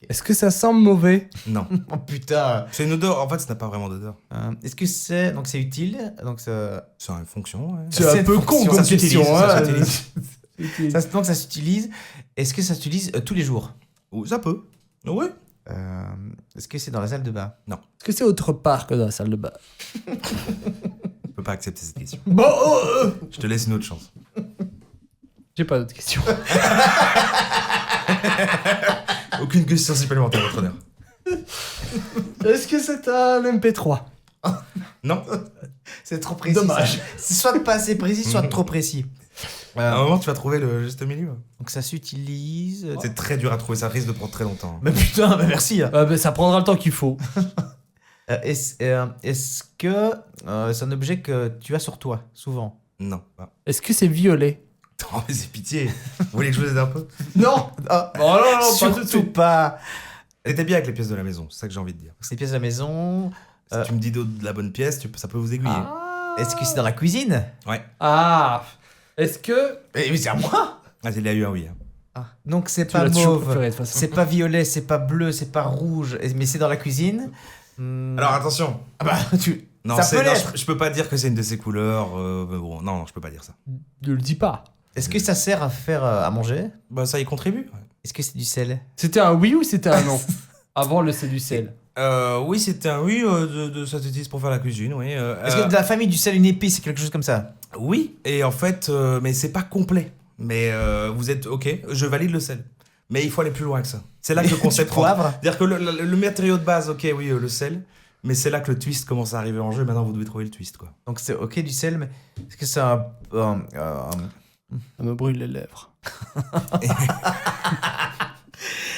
Est-ce que ça sent mauvais? Non. Oh putain. C'est une odeur, en fait, ça n'a pas vraiment d'odeur. Est-ce que c'est donc c'est utile? Donc ça... C'est une fonction, ouais. C'est un peu con fonction, comme ça s'utilise, question. ça hein. s'utilise. Donc ça s'utilise. Est-ce que ça s'utilise tous les jours? Ou ça peut. Oui. Est-ce que c'est dans la salle de bain? Est-ce que c'est autre part que dans la salle de bain? Je peux pas accepter cette question. Bon, Je te laisse une autre chance. j'ai pas d'autres questions. Aucune question supplémentaire, votre honneur. Est-ce que c'est un MP3? Non. C'est trop précis. Dommage. ça. C'est soit pas assez précis, soit trop précis. À un moment, tu vas trouver le juste milieu. Donc ça s'utilise. C'est très dur à trouver, ça risque de prendre très longtemps. Mais putain, bah merci. Hein. Ça prendra le temps qu'il faut. Est-ce que c'est un objet que tu as sur toi, souvent? Non. Ah. Est-ce que c'est violet? Oh, mais c'est pitié. Vous voulez que je vous aide un peu? Non. Ah, Oh non, non, pas tout de surtout suite. pas. T'étais bien avec les pièces de la maison, c'est ça que j'ai envie de dire. C'est des pièces de la maison. Si tu me dis de la bonne pièce, ça peut vous aiguiller. Est-ce que c'est dans la cuisine? Ouais. Ah. Est-ce que... Mais c'est à moi. Ah, il y a eu un oui. Hein. Donc c'est Tu pas l'as toujours mauve, préféré, de toute façon. c'est pas violet, c'est pas bleu, c'est pas rouge, mais c'est dans la cuisine. Alors attention. Ah bah, Non, ça peut non, l'être. je peux pas dire que c'est une de ces couleurs. Mais bon, non, je peux pas dire ça. Ne le dis pas. Est-ce que ça sert à faire à manger? Bah, ça y contribue. Est-ce que c'est du sel? C'était un oui ou c'était un non? Avant le c'est du sel. Oui, c'était un oui, ça s'utilise pour faire la cuisine, oui. Est-ce que de la famille du sel, une épice, c'est quelque chose comme ça? Oui, et en fait, mais c'est pas complet. Mais vous êtes ok, je valide le sel. Mais il faut aller plus loin que ça. C'est là que le concept rentre. Poivre? C'est-à-dire que le matériau de base, ok, oui, le sel. Mais c'est là que le twist commence à arriver en jeu. Maintenant, vous devez trouver le twist, quoi. Donc c'est ok du sel, mais est-ce que c'est Ça me brûle les lèvres.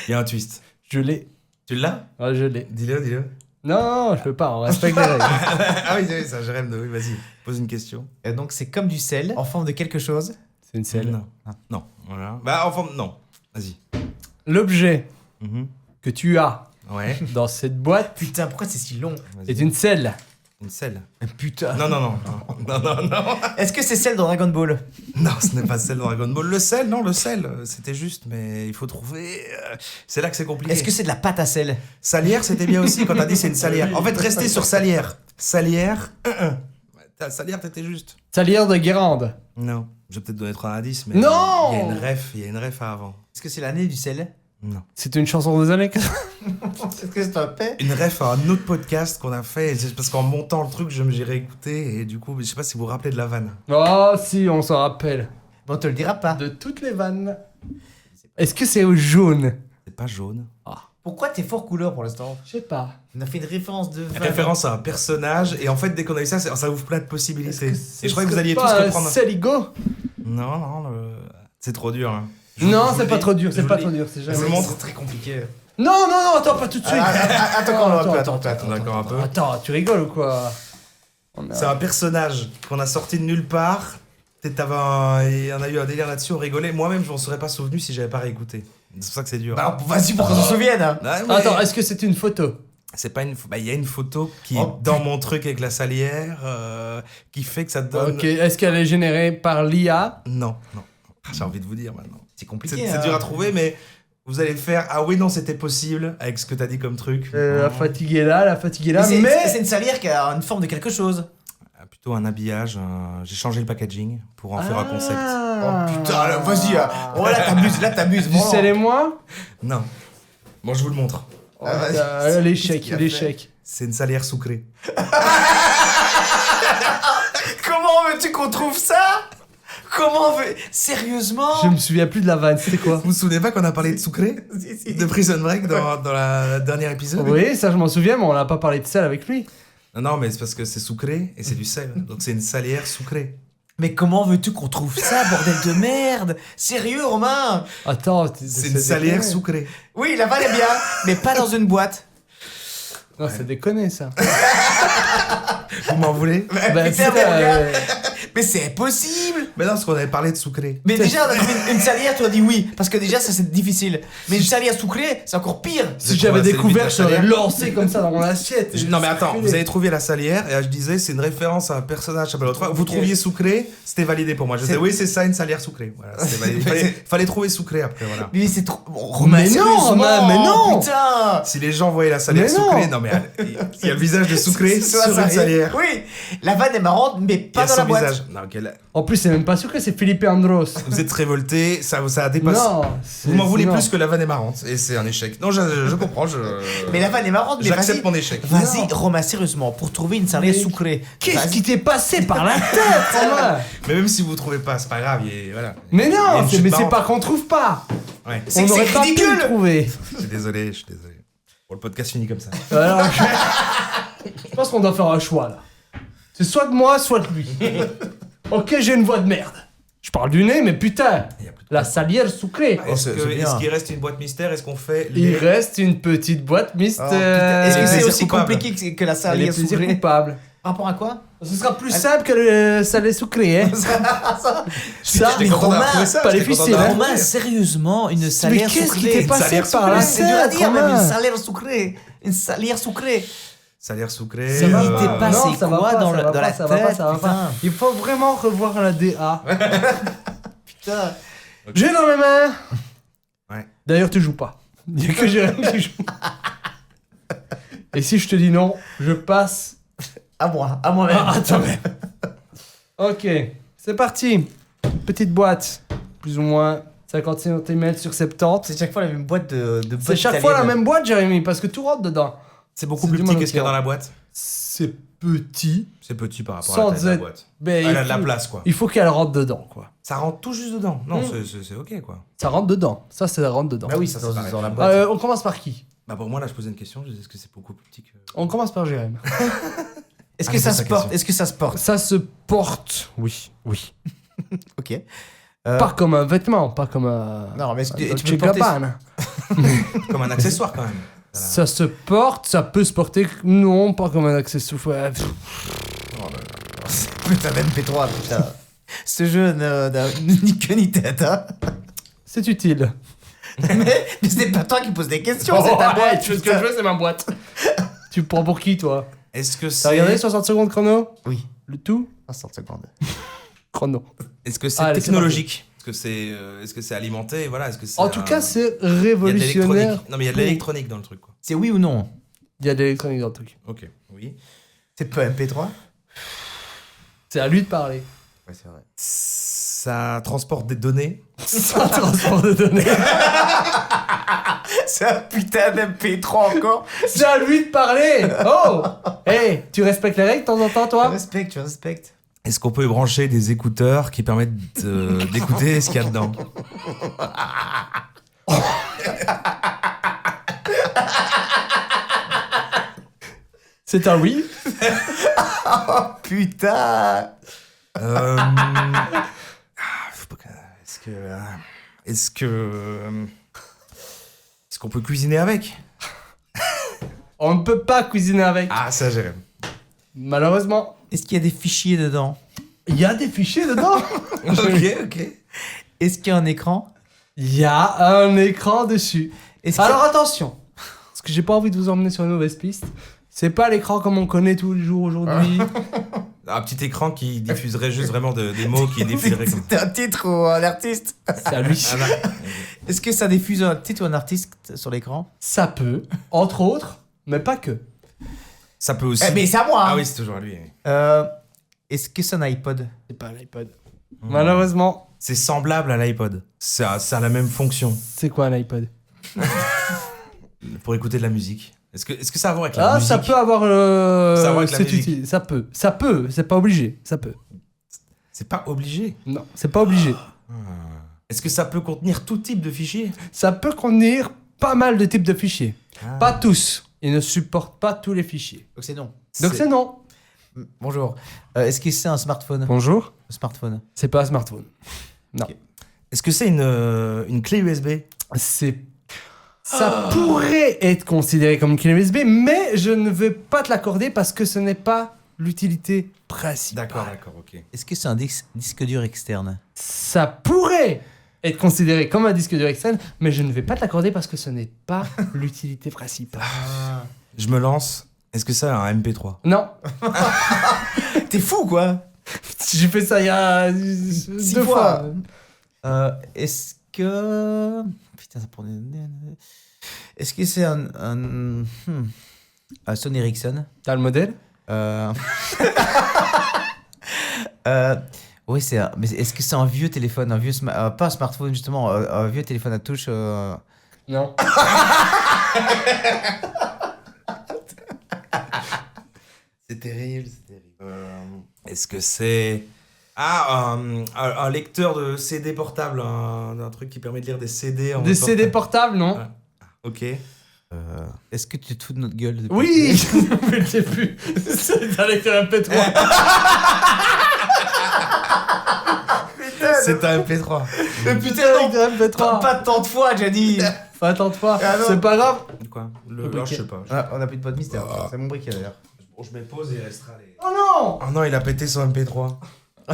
Il y a un twist. Je l'ai. Tu l'as? Ah, je l'ai. Dis-le. Non, je peux pas, on respecte les règles. Ah oui, ça, je rêve de. Oui, vas-y, pose une question. donc c'est comme du sel en forme de quelque chose? C'est une selle. Non. Non, voilà. Bah, enfin, non. Vas-y. L'objet Mhm. que tu as Ouais. dans cette boîte Putain, pourquoi c'est si long? Vas-y. est une selle. Une selle. Putain. Non. Non. Est-ce que c'est celle dans Dragon Ball? Non, ce n'est pas celle de Dragon Ball. Le sel, non, le sel, c'était juste, mais il faut trouver. C'est là que c'est compliqué. Est-ce que c'est de la pâte à sel? Salière, c'était bien aussi quand t'as dit c'est une salière. En fait, restez sur salière. Salière, Salière, t'étais juste. Salière de Guérande. Non. Je vais peut-être donner 3 indices, mais. Non. Il y a une ref à avant. Est-ce que c'est l'année du sel? Non. C'est une chanson des années 80. Est-ce que c'est un paix? Une ref à un autre podcast qu'on a fait. C'est parce qu'en montant le truc, j'ai réécouté et du coup, je sais pas si vous vous rappelez de la vanne. Oh si, on s'en rappelle. Bon, on te le dira pas. De toutes les vannes. Est-ce que c'est au jaune? C'est pas jaune. Pourquoi t'es fort couleur pour l'instant? Je sais pas. On a fait une référence de... Référence à un personnage et en fait, dès qu'on a eu ça, ça ouvre plein de possibilités. Et je croyais que vous alliez tous pas comprendre. Seligo? Non, c'est trop dur. Hein. Non, je c'est vous pas le trop dis, dur, je c'est vous pas le trop dis. dur, c'est Je jamais. vous le montre. C'est très compliqué. Non, attends, pas tout de suite. Attends, D'accord un peu. Attends, tu rigoles ou quoi? C'est un personnage qu'on a sorti de nulle part. On a eu un délire là-dessus, on rigolait. Moi-même, je m'en serais pas souvenu si j'avais pas réécouté. C'est pour ça que c'est dur. Bah, vas-y pour qu'on s'en souvienne. Hein. Ouais, mais Attends, est-ce que c'est une photo? c'est pas une. Bah, il y a une photo qui Oh, est dans mon truc avec la salière, qui fait que ça donne. Ok, est-ce qu'elle est générée par l'IA? Non. J'ai envie de vous dire maintenant. C'est compliqué. C'est dur à trouver, mais vous allez faire. Ah oui, non, c'était possible avec ce que t'as dit comme truc. La fatiguée là, C'est mais... une salière qui a une forme de quelque chose. Plutôt un habillage. J'ai changé le packaging pour en faire un concept. Oh putain, là, vas-y. Oh là, t'abuses. Du sel et moi? Non. Bon, je vous le montre. Oh, vas-y. l'échec, Qu'est-ce qu'il a l'échec. C'est une salière sucrée. Comment veux-tu qu'on trouve ça? Sérieusement? Je me souviens plus de la vanne, c'était quoi? Vous vous souvenez pas qu'on a parlé de sucré? De Prison Break dans la dernière épisode? Oui, ça je m'en souviens, mais on n'a pas parlé de sel avec lui. Non, mais c'est parce que c'est sucré et c'est du sel. Donc c'est une salière sucrée. Mais comment veux-tu qu'on trouve ça, bordel de merde? Sérieux, Romain? Attends, C'est une salière déconné. sucrée. Oui, la vanne est bien, mais pas dans une boîte. Non, c'est déconné ça. Vous m'en voulez? Bah, putain, putain, mais regarde. Mais c'est impossible! Mais non, parce qu'on avait parlé de sucré. Mais déjà, on a trouvé une salière, tu as dit oui, parce que déjà, ça c'est difficile. Mais une salière sucrée, c'est encore pire! si J'ai j'avais trouvé assez découvert, vite je la t'aurais salière. lancé comme ça dans mon assiette. Non mais attends, vous avez trouvé la salière et là, je disais c'est une référence à un personnage qui s'appelle l'autre fois. Vous trouviez sucré, c'était validé pour moi. Je disais oui c'est ça une salière sucrée. Voilà, c'était validé. Fallait trouver sucré après voilà. Mais c'est trop. Romain, Mais non, sérieusement, Romain, mais non. Putain! Si les gens voyaient la salière Mais non. sucrée, non mais il y a le visage de sucré C'est sur une salière. Oui, la vanne est marrante, mais pas Il y a dans la son boîte. visage. dommage. Non, En plus, c'est même pas sûr que c'est Felipe Andros. vous êtes révolté, ça a dépassé. Non. Vous m'en voulez non. plus que la vanne est marrante et c'est un échec. Non, je comprends. Mais la vanne est marrante, mais J'accepte vas-y. mon échec. Vas-y, Romain, sérieusement, pour trouver une salade Mais sucrée. Qu'est-ce Vas-y. qui t'est passé par la tête, Romain? Mais même si vous trouvez pas, c'est pas grave. Voilà. Mais Il y a non, une c'est chute mais c'est marrante. pas qu'on trouve pas. Ouais. On n'aurait pas pu le trouver. Je suis désolé. Bon, le podcast finit comme ça. Alors, je pense qu'on doit faire un choix là. C'est soit de moi, soit de lui. Ok, j'ai une voix de merde. Je parle du nez, mais putain, Il y a plus de- la salière sucrée. Est-ce c'est bien. est-ce qu'il reste une boîte mystère? Est-ce qu'on fait Il reste une petite boîte Oh, mystère. putain, est-ce que les c'est plaisirs aussi coupables. compliqué que la Et les salade plaisirs sucrée? coupables. Par rapport à quoi? Ce sera plus simple que le salé sucré, hein. Ça, J'étais content d'avoir trouvé ça, pas j'étais difficile, content d'avoir hein. trouvé. Romain, sérieusement, une mais salade qu'est-ce qui sucrée. t'est passé salaire par là? sucré. C'est dur à dire, même une Romain. salade sucrée. Une salade sucrée. Salaire sucré. Ça va, il t'est Non, passé ça va quoi pas, dans ça la va dans pas, la ça va pas, tête, ça va pas. putain. Il faut vraiment revoir la DA. Putain. J'ai dans mes mains. Ouais. D'ailleurs, tu joues pas. Il y a que Jérémy qui joue. Et si je te dis non, je passe. À moi-même. Ah, attends, mais. Ok, c'est parti. Petite boîte, plus ou moins 50 cm sur 70. C'est chaque fois la même boîte de C'est boîte chaque fois la italienne. même boîte, Jérémy, parce que tout rentre dedans. C'est beaucoup C'est plus du petit que ce qu'il y a monochlore. dans la boîte. C'est petit, C'est petit par rapport Sans à la taille de la être- boîte. mais Elle a de la place, quoi. il faut qu'elle rentre dedans, quoi. Ça rentre tout juste dedans. Non, Mm. c'est ok, quoi. Ça rentre dedans. Ça rentre dedans. Bah oui, ça Ça, c'est c'est dans la pareil. boîte. On commence par qui? Bah pour moi, là, je posais une question. Je disais, est-ce que c'est beaucoup plus petit que... On commence par Jérémy. Est-ce que Allez, ça pose se ta porte? question. Est-ce que ça se porte? Ça se porte. Oui. Ok. Pas comme un vêtement, pas comme un. Non, mais est-ce que un tu Dolce peux porter... Gabbana. Comme un accessoire, quand même. Voilà. Ça se porte, ça peut se porter. Non, pas comme un accessoire. Ouais, pff. Putain, MP3, putain. Ce jeu n'a ni queue ni tête, hein. C'est utile. Mais c'est pas toi qui poses des questions, c'est ta boîte. Tu fais ce que je veux, c'est ma boîte. Tu me prends pour qui, toi? Est-ce que T'as regardé c'est 60 secondes chrono? Oui. Le tout? 60 secondes. Chrono. est-ce que c'est Allez, c'est technologique? Est-ce que c'est alimenté? Voilà, est-ce que c'est En tout cas, c'est il y a de révolutionnaire. l'électronique. Non, mais il y a de l'électronique dans le truc, quoi. C'est oui ou non? Il y a de l'électronique dans le truc. Ok, oui. C'est pas MP3? C'est à lui de parler. Ouais, c'est vrai. Ça transporte des données. Sans transport de données. C'est un putain d'MP3 encore. C'est à lui de parler. Oh. Hey, tu respectes les règles de temps en temps, Tu toi? respectes, tu respectes. Est-ce qu'on peut y brancher des écouteurs qui permettent d'écouter ce qu'il y a dedans? C'est un oui. Putain. Est-ce que... Est-ce qu'on peut cuisiner avec? On ne peut pas cuisiner avec. Ah, ça, j'aime. Malheureusement. Est-ce qu'il y a des fichiers dedans? Il y a des fichiers dedans. Ok. Est-ce qu'il y a un écran? Il y a un écran dessus. Est-ce qu'il y a- Alors attention, parce que j'ai pas envie de vous emmener sur une mauvaise piste. C'est pas l'écran comme on connaît tous les jours aujourd'hui. Un petit écran qui diffuserait juste vraiment des mots qui défileraient comme... C'est un titre ou un artiste? C'est à lui. Ah, non. Est-ce que ça diffuse un titre ou un artiste sur l'écran? Ça peut, entre autres, mais pas que. Ça peut aussi... Mais c'est à moi. Ah hein. oui, c'est toujours à lui. oui. Est-ce que c'est un iPod? C'est pas l'iPod. Malheureusement, C'est semblable à l'iPod. Ça a la même fonction c'est quoi un iPod? pour écouter de la musique. Est-ce que ça a à voir avec la Ah, musique? ça peut avoir. Ça a à voir avec la c'est musique. utile. Ça peut. C'est pas obligé. Ça peut. C'est pas obligé. Non, c'est pas obligé. Est-ce que ça peut contenir tout type de fichiers? Ça peut contenir pas mal de types de fichiers. Ah. Pas tous. Il ne supporte pas tous les fichiers. Donc c'est non. Donc c'est non. Bonjour. Est-ce que c'est un smartphone? Bonjour. Un smartphone. C'est pas un smartphone. Non. Ok. Est-ce que c'est une clé USB? Ça pourrait être considéré comme une clé USB, mais je ne veux pas te l'accorder parce que ce n'est pas l'utilité principale. D'accord, ok. Est-ce que c'est un disque dur externe? Ça pourrait être considéré comme un disque dur externe, mais je ne vais pas te l'accorder parce que ce n'est pas l'utilité principale. Je me lance. Est-ce que ça a un MP3? Non, T'es fou quoi? j'ai fait ça il y a 2 fois. fois. Est-ce que... Putain, ça prend... Est-ce que c'est un Sony Ericsson? T'as le modèle? Oui, mais est-ce que c'est un vieux téléphone, pas un smartphone justement, un vieux téléphone à touche Non. C'est terrible, c'est terrible. Est-ce que c'est... Ah, un lecteur de CD portable, un truc qui permet de lire des CD en Des mode CD portable. portables, non? Ouais. Ok. Est-ce que tu te fous de notre gueule depuis Oui. Mais je sais plus. C'est un lecteur MP3. C'est un MP3. Mais putain, non, lecteur MP3. pas tant de fois, j'ai dit. Enfin, attends-toi. Ah non. C'est pas grave. Quoi le Ok. je sais pas. Ah, on a plus de pot de mystère. Ah. C'est mon briquet d'ailleurs. Bon, je mets pause et il restera les... Oh non. Oh non, il a pété son MP3.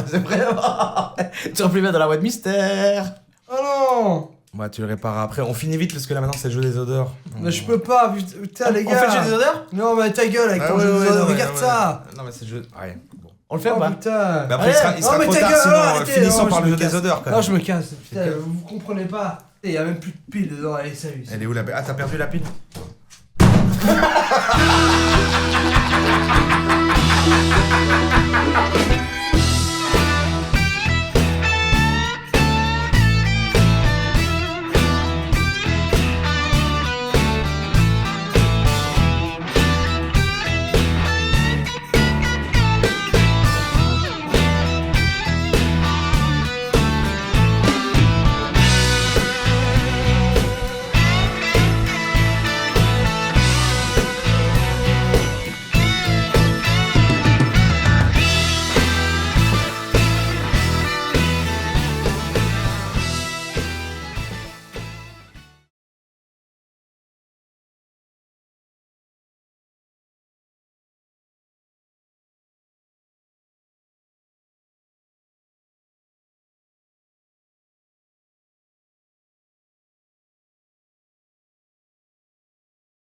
C'est vraiment. Tu vas plus mettre dans la boîte mystère. Oh non. Ouais, tu le répareras après. On finit vite parce que là maintenant c'est le jeu des odeurs. Mais je peux pas, putain, les On gars. fait le jeu des odeurs. Non, mais ta gueule avec Ah ton ouais, jeu ouais, des odeurs. non, mais- Regarde non, ça. mais- Non mais c'est le jeu... Ouais, bon. On le fait ou Oh pas putain. Mais après il sera Oh, mais trop ta tard gueule, sinon arrêtez. finissons Non, par je le me jeu des casse. odeurs quand Non, même. je me casse. Putain, vous comprenez pas. Il y a même plus de piles dedans. Allez, salut. Elle est où la... Ah, t'as perdu la pile